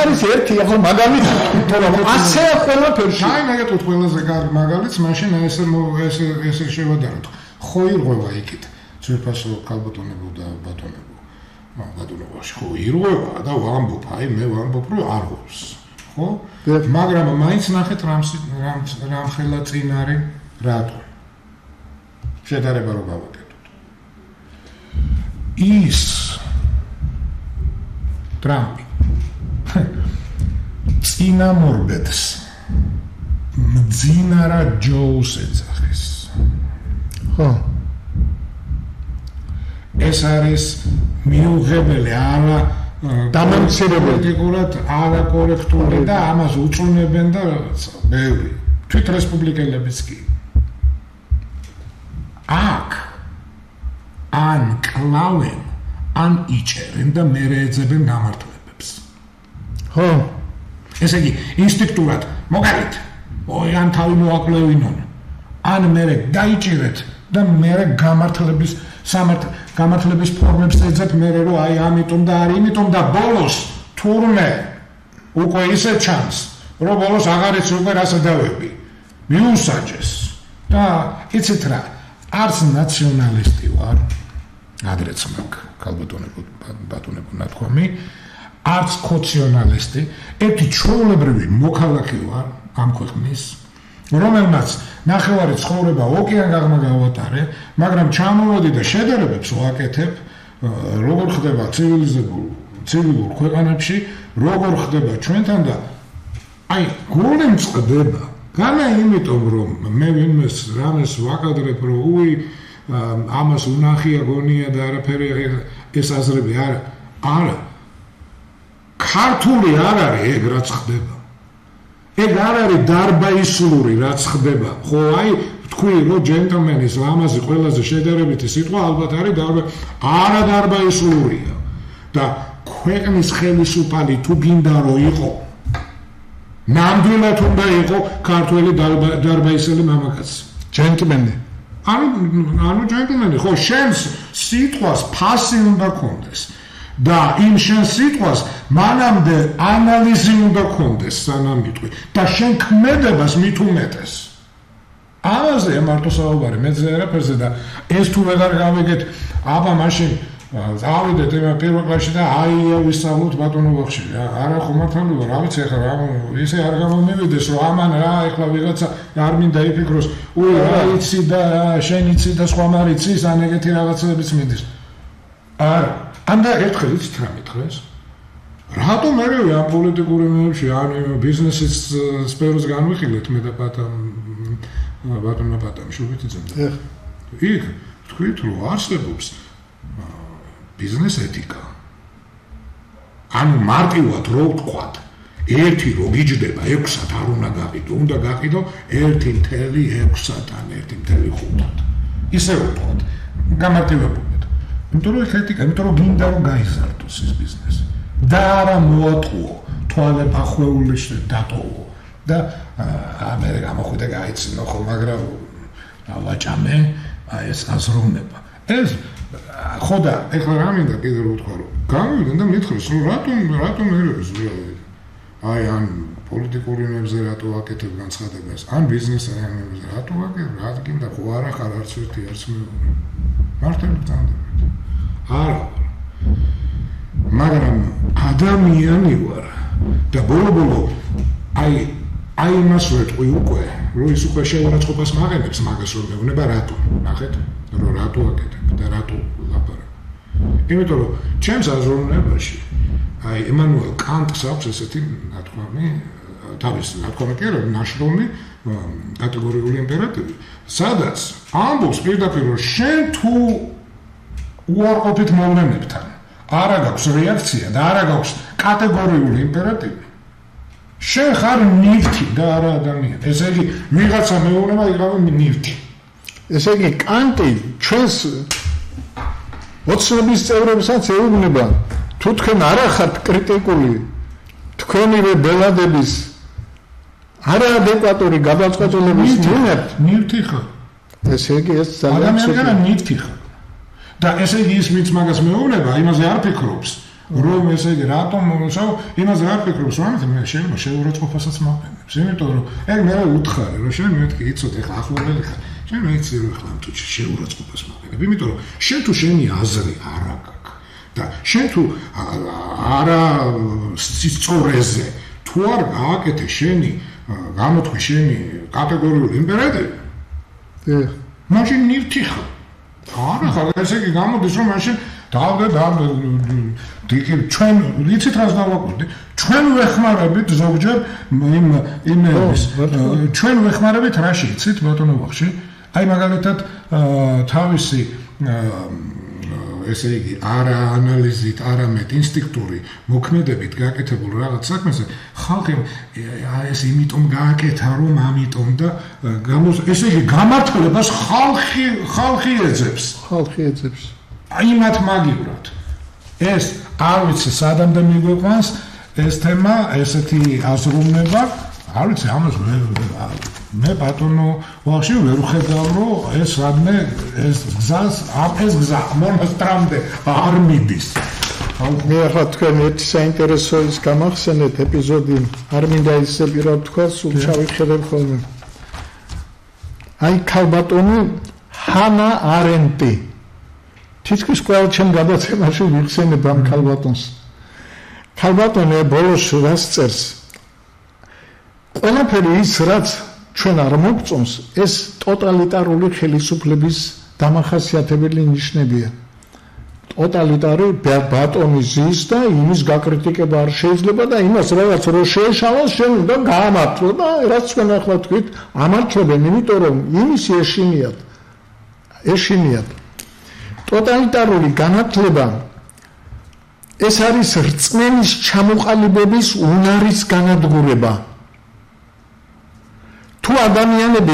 არის ერთი ახლა მაგალითი თორემ ასეა ყველაფერში აი მაგათო ყველაზე კარგი მაგალითს მაშინ ესე შევადაროთ ხო ირღვევა იქით ძვირფასო ქალბატონებო და ბატონებო ბატონებაში ხო ირღვევა და ვამბობ აი მე ვამბობ რომ არ ღვევს ხო მაგრამ მაინც ნახეთ რამ ხელა წინ არის რატო შედარება რო გავაკეთოთ ის ტრამპი წინამორბედს მძინარა ჯოუს ეძახის ხო ეს არის მიუღებელი არა დამამცირებელი არა კორექტული და ამას უწუნებენ და ბევრი თვით რესპუბლიკელებიც კი აქ ან კლავენ ან იჭერენ და მერე ეძებენ გამართლებებს ხო ესე იგი ინსტინქტურად მოგარით ან თავი მოაკლევინონ ან მერე დაიჭირეთ და მერე გამართლების ფორმებს ეძებ მერე რომ აი ამიტომ და არ იმიტომ და ბოლოს თურმე უკვე ისე ჩანს რომ ბოლოს აღარ იცი უკვე რას დავები მიუსაჯეს და იცით რა არც ნაციონალისტი ვარ ადრეც მაგ ქალბატონებო ბატონებო ნათქვამი არც კოციონალისტი ერთი ჩვეულებრივი მოქალაქე ვარ ამ ქვეყნის რომელმაც ნახევარი ცხოვრება ოკეანგაღმა გავატარე, მაგრამ ჩამოვედი და შედარებებს ვაკეთებ, როგორ ხდება ცივილურ ქვეყანებში, როგორ ხდება ჩვენთან და აი გული მწყდება. განა იმიტომ რომ მე ვინმეს რამეს ვაკადრებ რომ უი ამას უნახია გონია და არაფერი ეს აზრები არა. ქართული არ არის ეგ რაც ხდება. ეგ არ არის დარბაისლური რაც ხდება ხო აი თქვი რომ ჯენტლმენის ლამაზი ყველაზე შედარებითი სიტყვა ალბათ არის დარბაისლურია და ქვეყნის ხელისუფალი თუ გინდა რომ იყო ნამდვილად უნდა იყო ქართველი დარბაისელი მამაკაცი ჯენტლმენი ანუ ჯენტლმენი ხო შენს სიტყვას ფასი უნდა კონდეს და იმ შენ სიტყვას მანამდე ანალიზი უნდა კონდეს სანამ იტყვი და შენ ქმედებას მით უმეტეს ამაზე მარტო საუბარი მეძე არაფერზე და ეს თუ ვეღარ გავიგეთ აბა მაშინ ავიდეთ იმ პირველ კლასში და აია ვისწავლოთ ბატონო ბავშვი არა ხომართალი ვარ რა ვიცი ახლა ისე არ გამომივიდეს რომ ამან რა ახლა ვიღაცა არ მინდა იფიქროს უი რა იცი და შენ იცი და სხვა მარიცის ან ეგეთი რაღაცებიც მიდის არა ამდე ერთხელ იცით რა მითხრეს რატომ მე ამ პოლიტიკური მეებში ან ბიზნესის სფეროს განვიხილეთ მე და ბატონმა პატამ შუბით იცემდა იქ თქვით რომ არსებობს ბიზნეს ეთიკა ანუ მარტივად რო ვთქვათ ერთი რო გიჯდება 6-ად არ უნდა გაყიდო უნდა გაყიდო 1.6-ად ან 1.5-ად ისე ვთქვათ გამარტივებულად იმიტომ რომ ეთიკა იმიტომ რომ გინდა რომ გაიზარდოს ეს ბიზნესი და არა მოატყუო თვალე პახვეული დატოვო და მე გამოხვიდე გაიცნო ხო მაგრამ ავაჭამე ეს აზროვნება ეს ხო და ეხლა რა მინდა კიდე რომ ვთქვა რომ გამოვიდნენ და მითხრეს რომ რატომ ერევს აი ან პოლიტიკური ნებზე რატო აკეთებ განცხადებას ან ბიზნეს ნებზე რატო აკეთებ რა გინდა ხო არა ხარ არც ერთი არც მეორე მართალი წამდებით არა მაგრამ ადამიანი ვარ და ბოლო აი იმას ვეთყვი უკვე, რომ ის უკვე შეურაცხყოფას მაყენებს მაგას რომ მეუბნება რატო, ნახეთ, რომ რატო აკეთებ და რატო ლაპარაკ. იმიტომ რომ ჩემს აზროვნებაში აი ემანუელ კანტს აქვს ესეთი ნათქვამი, თავის ნათქვამი კი არა, ნაშრომი კატეგორიული იმპერატივი, სადაც ამბობს პირდაპირ რომ შენ თუ უარყოფით მოვლენებთან არა გაქვს რეაქცია და არა გაქვს კატეგორიული იმპერატივი, შენ ხარ ნივთი და არა ადამიანი. ესე იგი ვიღაცა მეუბნება იღავი ნივთი. ესე იგი კანტი ჩვენს ოცნების წევრებსაც ეუბნება, თუ თქვენ არ ახართ კრიტიკული თქვენივე ბელადების არაადეკვატური გადაწყვეტილების მიმართ, ნივთი ხარ. ესე იგი ეს ძალიან ადამიანი ნივთი ხარ. და ესე იგი ის ვინც მაგას მეუბნება, იმაზე არ ფიქრობს, რომ ესე იგი რატომ იმაზე არ ფიქრობს, რომ მე შეიძლება შეურაცხყოფასაც მაყენებს. იმიტომ რომ ეგ მე უთხარი, რომ შენ მეთქი იცოდე ხა ახლობელი ხარ. შენ მეცი რომ ხარ თუ შეურაცხყოფას მაყენებ. იმიტომ რომ შენ თუ შენი აზრი არ აქვს და შენ თუ არა სწორეზე თუ არ გააკეთე შენი გამოთქვი შენი კატეგორიული იმპერატივი, მაშინ ნივთი ხარ. არა, ესე იგი გამოდის რომ მაშინ დავდე ჩვენ იცით რას დავაკვირდი? ჩვენ ვეხმარებით ზოგჯერ ჩვენ ვეხმარებით რაში იცით ბატონო ბახში? აი მაგალითად თავისი ესე იგი არა ანალიზით, არამედ ინსტინქტური მოქმედებით გაკეთებულ რაღაც საქმეზე ხალხი ეს იმიტომ გააკეთა რომ ამიტომ და ესე იგი გამართლებას ხალხი ეძებს. აი მათ მაგივრად. ეს არ ვიცი სადამდე მიგვიყვანს ეს თემა, ესეთი აზროვნება, არ ვიცი ამას მე ბატონო ვახში ვერ ვხედავ რომ ეს რამე ეს გზა მონასტრამდე არ მიდის. მე ახლა თქვენ ერთი საინტერესო ის გამახსენეთ ეპიზოდი, არ მინდა ისე პირად თქვა, სულ ჩავიხედებ ხოლმე. აი ქალბატონი ჰანა არენტი. თითქოს ყველა ჩემ გადაცემაში ვიხსენებ ამ ქალბატონს. ქალბატონი ბოლოს რას წერს? ყველაფერი ის რაც ჩვენ არ მოგწონს, ეს ტოტალიტარული ხელისუფლების დამახასიათებელი ნიშნებია. ტოტალიტარი ბატონი ზის და იმის გაკრიტიკება არ შეიძლება და იმას რაღაც რო შეეშალოს შენ უნდა გაამართლო და რაც თქვენ ახლა თქვით, ამართლებენ, იმიტომ რომ იმის ეშინიათ. ტოტალიტარული განათლება ეს არის რწმენის ჩამოყალიბების უნარის განადგურება. თუ ადამიანებს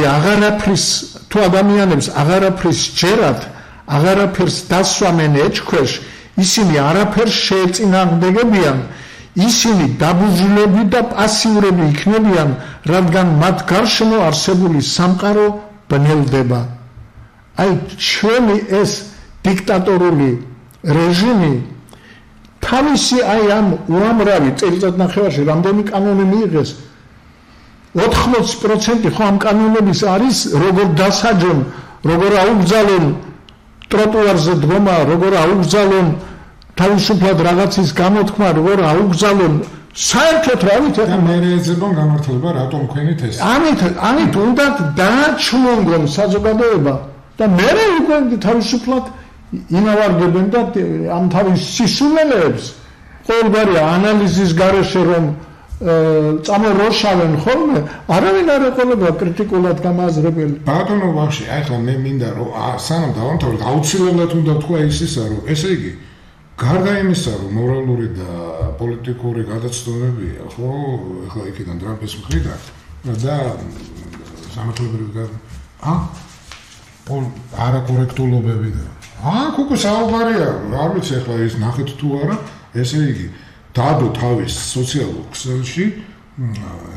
აღარაფრის ჯერათ, აღარაფერს დასვამენ ეჭქვეშ, ისინი არაფერს შეეწინააღმდეგებიან, ისინი დაბუჟლები და პასიურები იქნებიან, რადგან მათ გარშემო არსებული სამყარო ბნელდება. აი ჩვენი ეს დიქტატორული რეჟიმი თავისი აი ამ უამრავი წელიწადნახევარში რამდენი კანონი მიიღეს, 80% ხო ამ კანონების არის როგორ დასაჯონ, როგორ აუგზავნონ ტროტუარზე დგომა, როგორ აუგზავნონ თავისუფლად რაღაცის გამოთქმა, როგორ აუგზავნონ საერთოდ რავით ახლა მე ეძებონ გამართლება რატომ ქვენით ეს. ამით უნდა დააჩვენონ საზოგადოება და მე უკვე თავისუფლად ინავარდებენ და ამ თავის სისულელეებს ყოველგვარი ანალიზის გარეშე რომ წამოროშავენ ხოლმე, არავინ არ ეყოლება კრიტიკულად გამაზრებელი. ბატონო ბახში, აი ხა მე მინდა რომ სანამ დავამთავროთ, აუცილებლად უნდა თქვა ისისა, რომ ესე იგი გარდა იმისა, რომ მორალური და პოლიტიკური გადაცდომებია, ხო, ახლა იქიდან ტრამპის მხრიდან და სამართლებრივი არაკორექტულობები და აქ უკვე საუბარია, არ ვიცი ახლა ის ნახეთ თუ არა, ესე იგი დადო თავის სოციალურ ქსელში,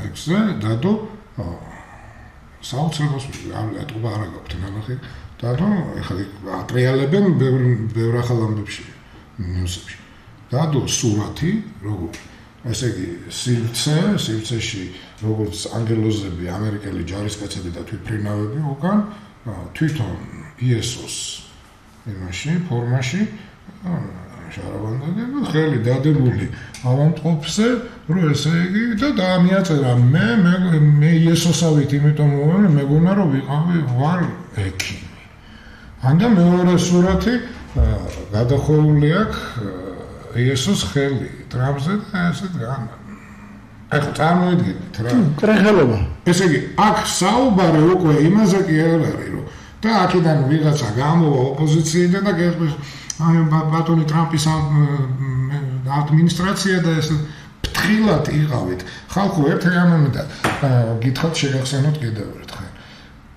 ექსზე დადო საოცრებას ატყობა არა გაქვთ ნახე, დადო ახლა ატრიალებენ ბევრ ახალ ამბებში, ნიუსებში. დადო სურათი, როგორ ესე იგი სივრცეში, როგორც ანგელოზები, ამერიკელი ჯარისკაცები და თვითმფრინავები უკან თვითონ იესოს იმაში, ფორმაში შარაბანდაგები ხელი დადებული ავამტყოფზე, რომ ესე იგი და დაამიაწერა მე იესოსავით, იმიტომ რომ მეგონა რომ ვიყავი ვარ ექიმი. ანდა მეორე სურათი გადახურული აქვს იესოს ხელი ტრამპზე და ესე განა. ახლა წარმოიდგინეთ რა. კრეხელობა. ესე იგი, აქ საუბარი უკვე იმაზე კი არ არის, რომ და აქედან ვიღაცა გამოვა ოპოზიციიდან და გეტყვის აი ბატონი ტრამპის ადმინისტრაცია და ეს ფრთხილად იყავით. ხალხო ერთ რამემდა გითხრათ შეგახსენოთ კიდევ ერთხელ.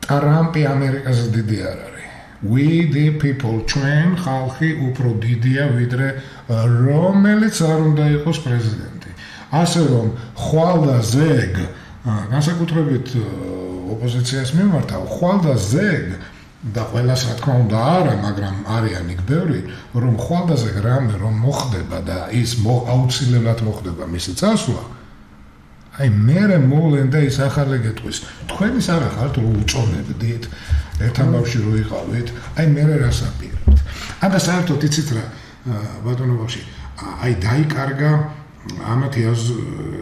ტრამპი ამერიკაზე დიდი არ არის. We the people ჩვენ ხალხი უფრო დიდია ვიდრე რომელიც არ უნდა იყოს პრეზიდენტი. ასე რომ ხვალ და ზეგ განსაკუთრებით ოპოზიციას მიმართავ ხვალ და ზეგ და ყველას რა თქმა უნდა არა, მაგრამ არიან იქ ბევრი, რომ ხვალ და ზეგ რამე რომ მოხდება და ის აუცილებლად მოხდება მისი წასვლა. აი მერე მოვლენ და ის ახალი გეტყვის. თქვენ ის არა ხართ რომ უწონებდით ერთ ამბავში რო იყავით, აი მერე რას აპირებთ. აბა საერთოდ იცით რა ბატონო ბავშვი, აი დაიკარგა ამათი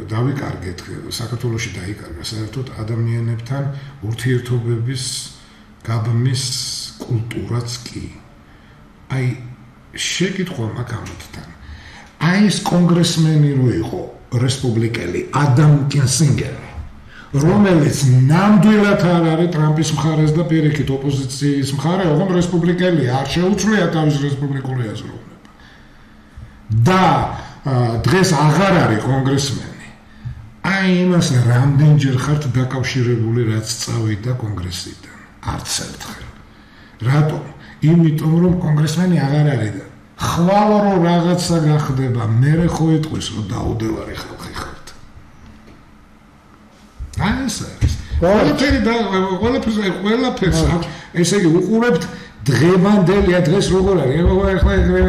დავიკარგეთ საქართველოში დაიკარგა საერთოდ ადამიანებთან ურთიერთობების გაბმის კულტურაც კი. აი შეკითხვა მაგამთან. აი ეს კონგრესმენი რო იყო რესპუბლიკელი ადამ კინსინგერი, რომელიც ნამდვილად არ არის ტრამპის მხარეს და პირიქით ოპოზიციის მხარე, ოღონდ რესპუბლიკელი არ შეუძლია თავის რესპუბლიკური აზროვნება. და დღეს აღარ არის კონგრესმენი. აი იმას რამდენჯერ ხართ დაკავშირებული რაც წავიდა კონგრესიდან. არც ერთხელ. რატომ? იმიტომ რომ კონგრესმენი აღარ არის და ხვალ რომ რაღაცა გახდება, მერე ხო იტყვის რომ დაუდევარი ხალხი ხართ. აი ეს არის. ყველაფერს ესე იგი უყურებთ დღევანდელია დღეს როგორ არის?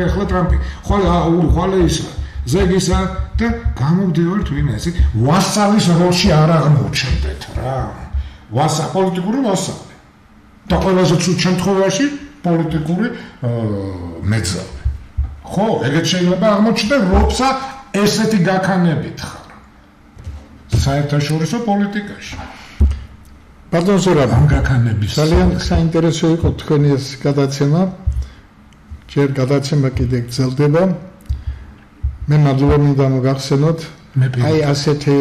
ახლა ტრამპი. ხვალ ისა ზეგისა და გამომდივართ ვინ ეს? ვასალის როლში არ აღმოჩნდეთ რა. პოლიტიკური ვასალი. და ყველაზე ცუდ შემთხვევაში პოლიტიკური მეძავი. ხო, ეგეთ შეიძლება აღმოჩნდეს, როცა ესეთი გაქანებით ხარ. საერთაშორისო პოლიტიკაში. ბატონ ზურაბ, ამ გაქანების ძალიან საინტერესო იყო თქვენი ეს გადაცემა. ჯერ გადაცემა კიდე გრძელდება. მე მადლობა მინდა მოგახსენოთ. აი ასეთი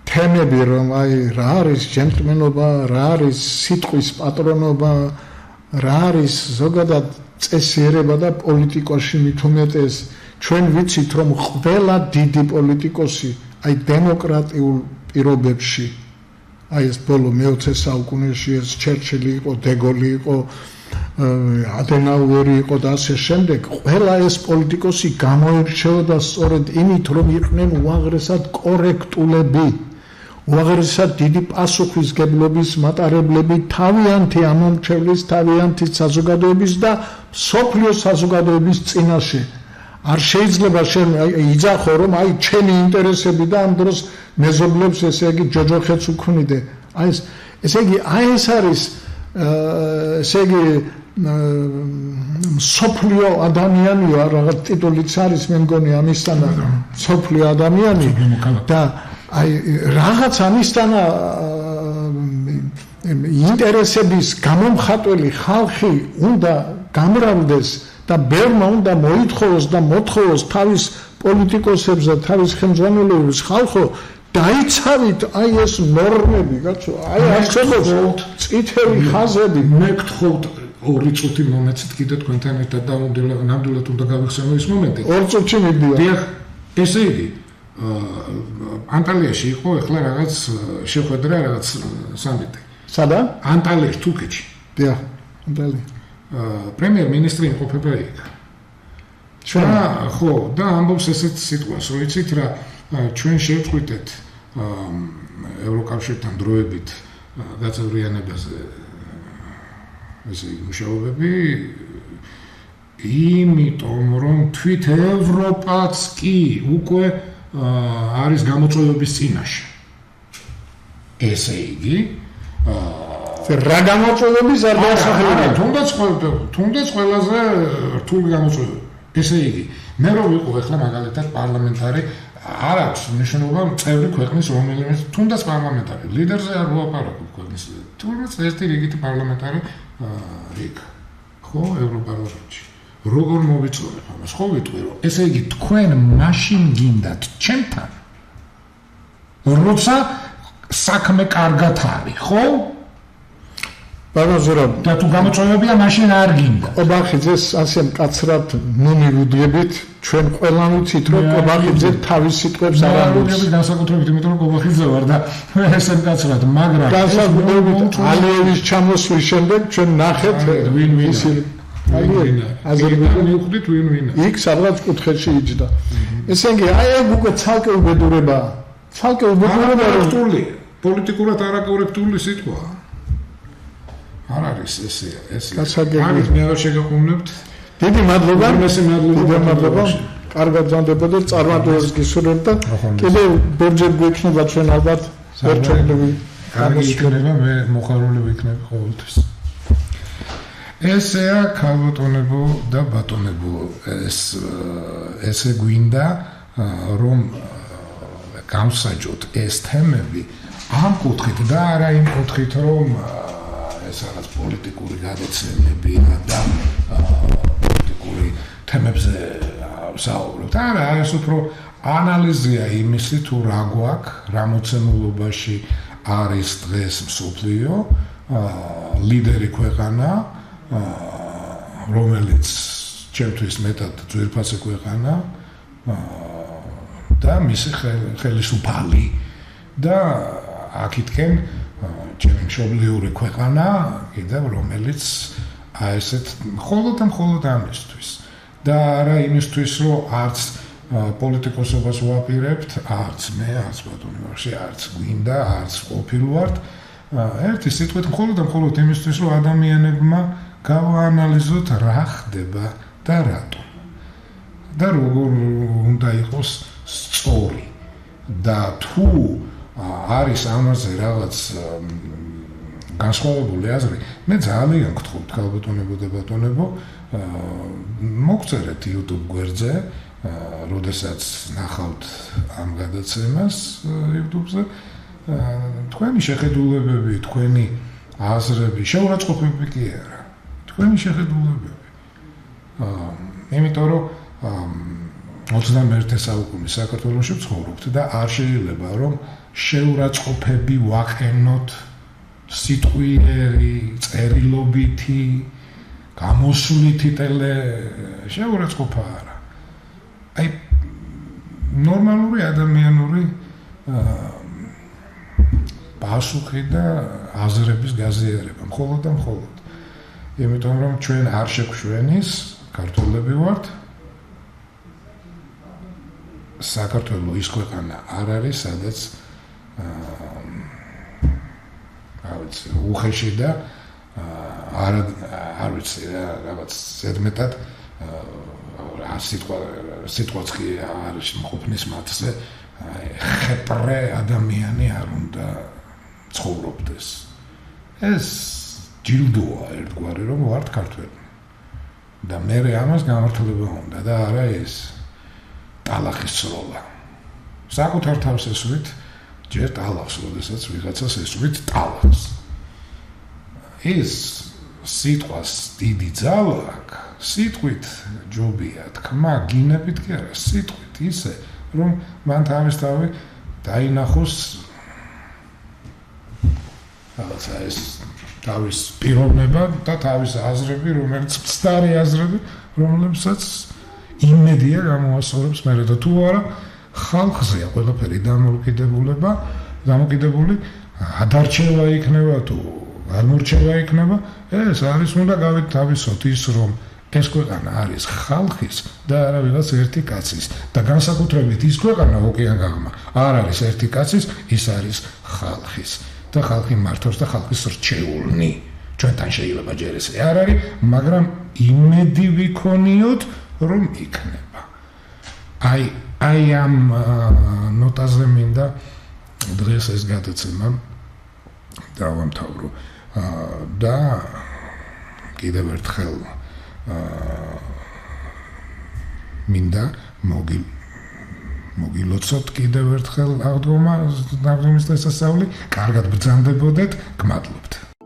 თემები რომ აი რა არის ჯენტლმენობა, რა არის სიტყვის პატრონობა, რა არის ზოგადად წესიერება და პოლიტიკაში მით უმეტეს ჩვენ ვიცით რომ ყველა დიდი პოლიტიკოსი აი დემოკრატიულ პირობებში აი ეს ბოლო მე-20 საუკუნეში ეს ჩერჩილი იყო, დეგოლი იყო, ადენაუერი იყო და ასე შემდეგ, ყველა ეს პოლიტიკოსი გამოირჩეოდა სწორედ იმით რომ იყვნენ უაღრესად კორექტულები. უაღრესად დიდი პასუხისგებლობის მატარებლები თავიანთი ამომრჩევლის, თავიანთი საზოგადოების და მსოფლიოს საზოგადოების წინაშე. არ შეიძლება შენ იძახო რომ აი ჩემი ინტერესები და ამ დროს მეზობლებს ესე იგი ჯოჯოხეთს უქმნიდე. აი ესე იგი აი ეს არის ესე იგი მსოფლიო ადამიანია რაღაც ტიტულიც არის მე მგონი ამისთანა მსოფლიო ადამიანი და აი რაღაც ამისთანა ინტერესების გამომხატველი ხალხი უნდა გამრავლდეს და ბერმა უნდა მოითხოვოს და მოთხოვოს თავის პოლიტიკოსებს და თავის ხელმძღვანელებს ხალხო დაიცავით აი ეს ნორმები, კაცო, აი არსებობს წითელი ხაზები. მე გთხოვთ 2 წუთი მომეცით კიდე თქვენთან ერთად და ნამდვილად უნდა გავიხსენო ეს მომენტი. 2 წუთში მიდია. დიახ, ესე იგი ანტალიაში იყო ახლა რაღაც შეხვედრა რაღაც სამიტი. სადა? ანტალიაში, თურქეთში. დიახ, ანტალია. პრემიერ-მინისტრი იმყოფება იქ. ხო, და ამბობს ესეთ სიტყვას, რომ იცით რა, ჩვენ შევწყვიტეთ ევროკავშირთან დროებით გაწევრიანებაზე ესე მუშაობები, იმიტომ რომ თვით ევროპაც კი უკვე არის გამოწვევების წინაშე. ესე იგი რა გამოწვევების არ დაასახელებია? თუნდაც ყველაზე რთული გამოწვევები. ესე იგი, მე რო ვიყო ახლა მაგალითად პარლამენტარი არ აქვს მნიშვნელობა წევრი ქვეყნის რომელიმე თუნდაც პარლამენტარი ლიდერზე არ ვლაპარაკობ ქვეყნის თუნდაც ერთი რიგითი პარლამენტარი იქ ხო ევროპარლამენტში როგორ მოვიწოდებ ამას ხო ვიტყვი რომ ესე იგი თქვენ მაშინ გინდათ ჩემთან როცა საქმე კარგად არის ხო ბაროზერო და თუ გამოწვევებია მაშინ არ გინდა ყობახიძეს ასე მკაცრად ნუმირუდგებით ჩვენ ყველამ ვიცით რომ ყობახიძე თავის სიტყვებს არ ამბობს განსაკუთრებით იმიტომ რომ ყობახიძე ვარ და ესე მკაცრად მაგრამ განსაკუთრებით ალიევის ჩამოსვლის შემდეგ ჩვენ ნახეთ ვინ აზერბაიჯანი მივხვდით ვინ იქ სადღაც კუთხეში იჯდა ესე იგი აი ეგ უკვე ცალკე უბედურებაა ცალკე უბედურება რთული პოლიტიკურად არაკორექტული სიტყვაა არ არის ეს არის მე არ შეგაყოვნებთ დიდი მადლობა კარგად გზანდებოდა წარმატებას გისურვებ და კიდევ ბერჯერ გვექნება ჩვენ ალბათ ერთობლივი კარგი იქნება მე მოხარული ვიქნები ყოველთვის ესეა ქალბატონებო და ბატონებო ესე გვინდა რომ გამსაჯოთ ეს თემები ამ კუთხით და არა იმ კუთხით რომ ეს რაღაც პოლიტიკური გადაცემები და პოლიტიკური თემებზე საუბრობთ. არა, ეს უფრო ანალიზია იმისი თუ რა გვაქვს, რა მოცემულობაში არის დღეს მსოფლიო, ლიდერი ქვეყანა, რომელიც ჩემთვის მეტად ძვირფასი ქვეყანა და მისი ხელისუფალი და აქეთკენ ჩემი მშობლიური ქვეყანა კიდევ რომელიც აი ესეთ მხოლოდ ამისთვის და არა იმისთვის რომ არც პოლიტიკოსობას ვაპირებთ არც მე არც ბატონი ვარში არც გვინდა არც ყოფილვართ ერთი სიტყვით მხოლოდ იმისთვის რომ ადამიანებმა გავაანალიზოთ რა ხდება და რატომ და როგორ უნდა იყოს სწორი და თუ არის ამაზე რაღაც განსხვავებული აზრი მე ძალიან გთხოვთ ქალბატონებო და ბატონებო მოგწერეთ YouTube გვერდზე როდესაც ნახავთ ამ გადაცემას YouTube-ზე თქვენი შეხედულებები თქვენი აზრები შეურაცხყოფები კი არა თქვენი შეხედულებები იმიტომ რომ 21 საუკუნის საქართველოში ვცხოვრობთ და არ შეიძლება რომ შეურაცხყოფები ვაყენოთ სიტყვიერი, წერილობითი, გამოსვლითი შეურაცხყოფა არა. აი ნორმალური ადამიანური პასუხი და აზრების გაზიარება მხოლოდ და მხოლოდ. იმიტომ რომ ჩვენ არ შეგვშვენის ქართველები ვართ საქართველო ის ქვეყანა არ არის სადაც უხეში და არ ვიცი რაღაც ზედმეტად სიტყვაც კი არის მყოფნის მათზე ხეპრე ადამიანი არ უნდა ცხოვრობდეს ეს ჯილდოა ერთგვარი რომ ვართ ქართველი და მე ამას გამართლება უნდა და არა ეს ტალახის სროლა საკუთარ თავს ესვით ჯერ ტალახს როდესაც ვიღაცას ესვით ტალახს ეს სიტყვას დიდი ძალა აქვს სიტყვით ჯობია თქმა გინებით კი არა სიტყვით ისე რომ მან თავისთავად დაინახოს რაღაცა ეს თავის პიროვნება და თავის აზრები რომელიც მცდარი აზრები რომლებსაც იმედია გამოასწორებს მერე და თუ არა ხალხზეა ყველაფერი დამოკიდებული ადარჩევა იქნება თუ განმორჩევა იქნება ეს არის უნდა გავითავისოთ ის რომ ეს ქვეყანა არის ხალხის და არა ვიღაც ერთი კაცის და განსაკუთრებით ის ქვეყანა ოკეან გაღმა არ არის ერთი კაცის ის არის ხალხის და ხალხი მართავს და ხალხის რჩეულნი ჩვენთან შეიძლება ჯერ ესე არ არის მაგრამ იმედი ვიქონიოთ რომ იქნება აი ამ ნოტაზე მინდა დღეს ეს გადაცემა დავამთავრო და კიდევ ერთხელ მინდა მოგილოცოთ კიდევ ერთხელ აღდგომის დღესასწაული, კარგად ბრძანდებოდეთ, გმადლობთ.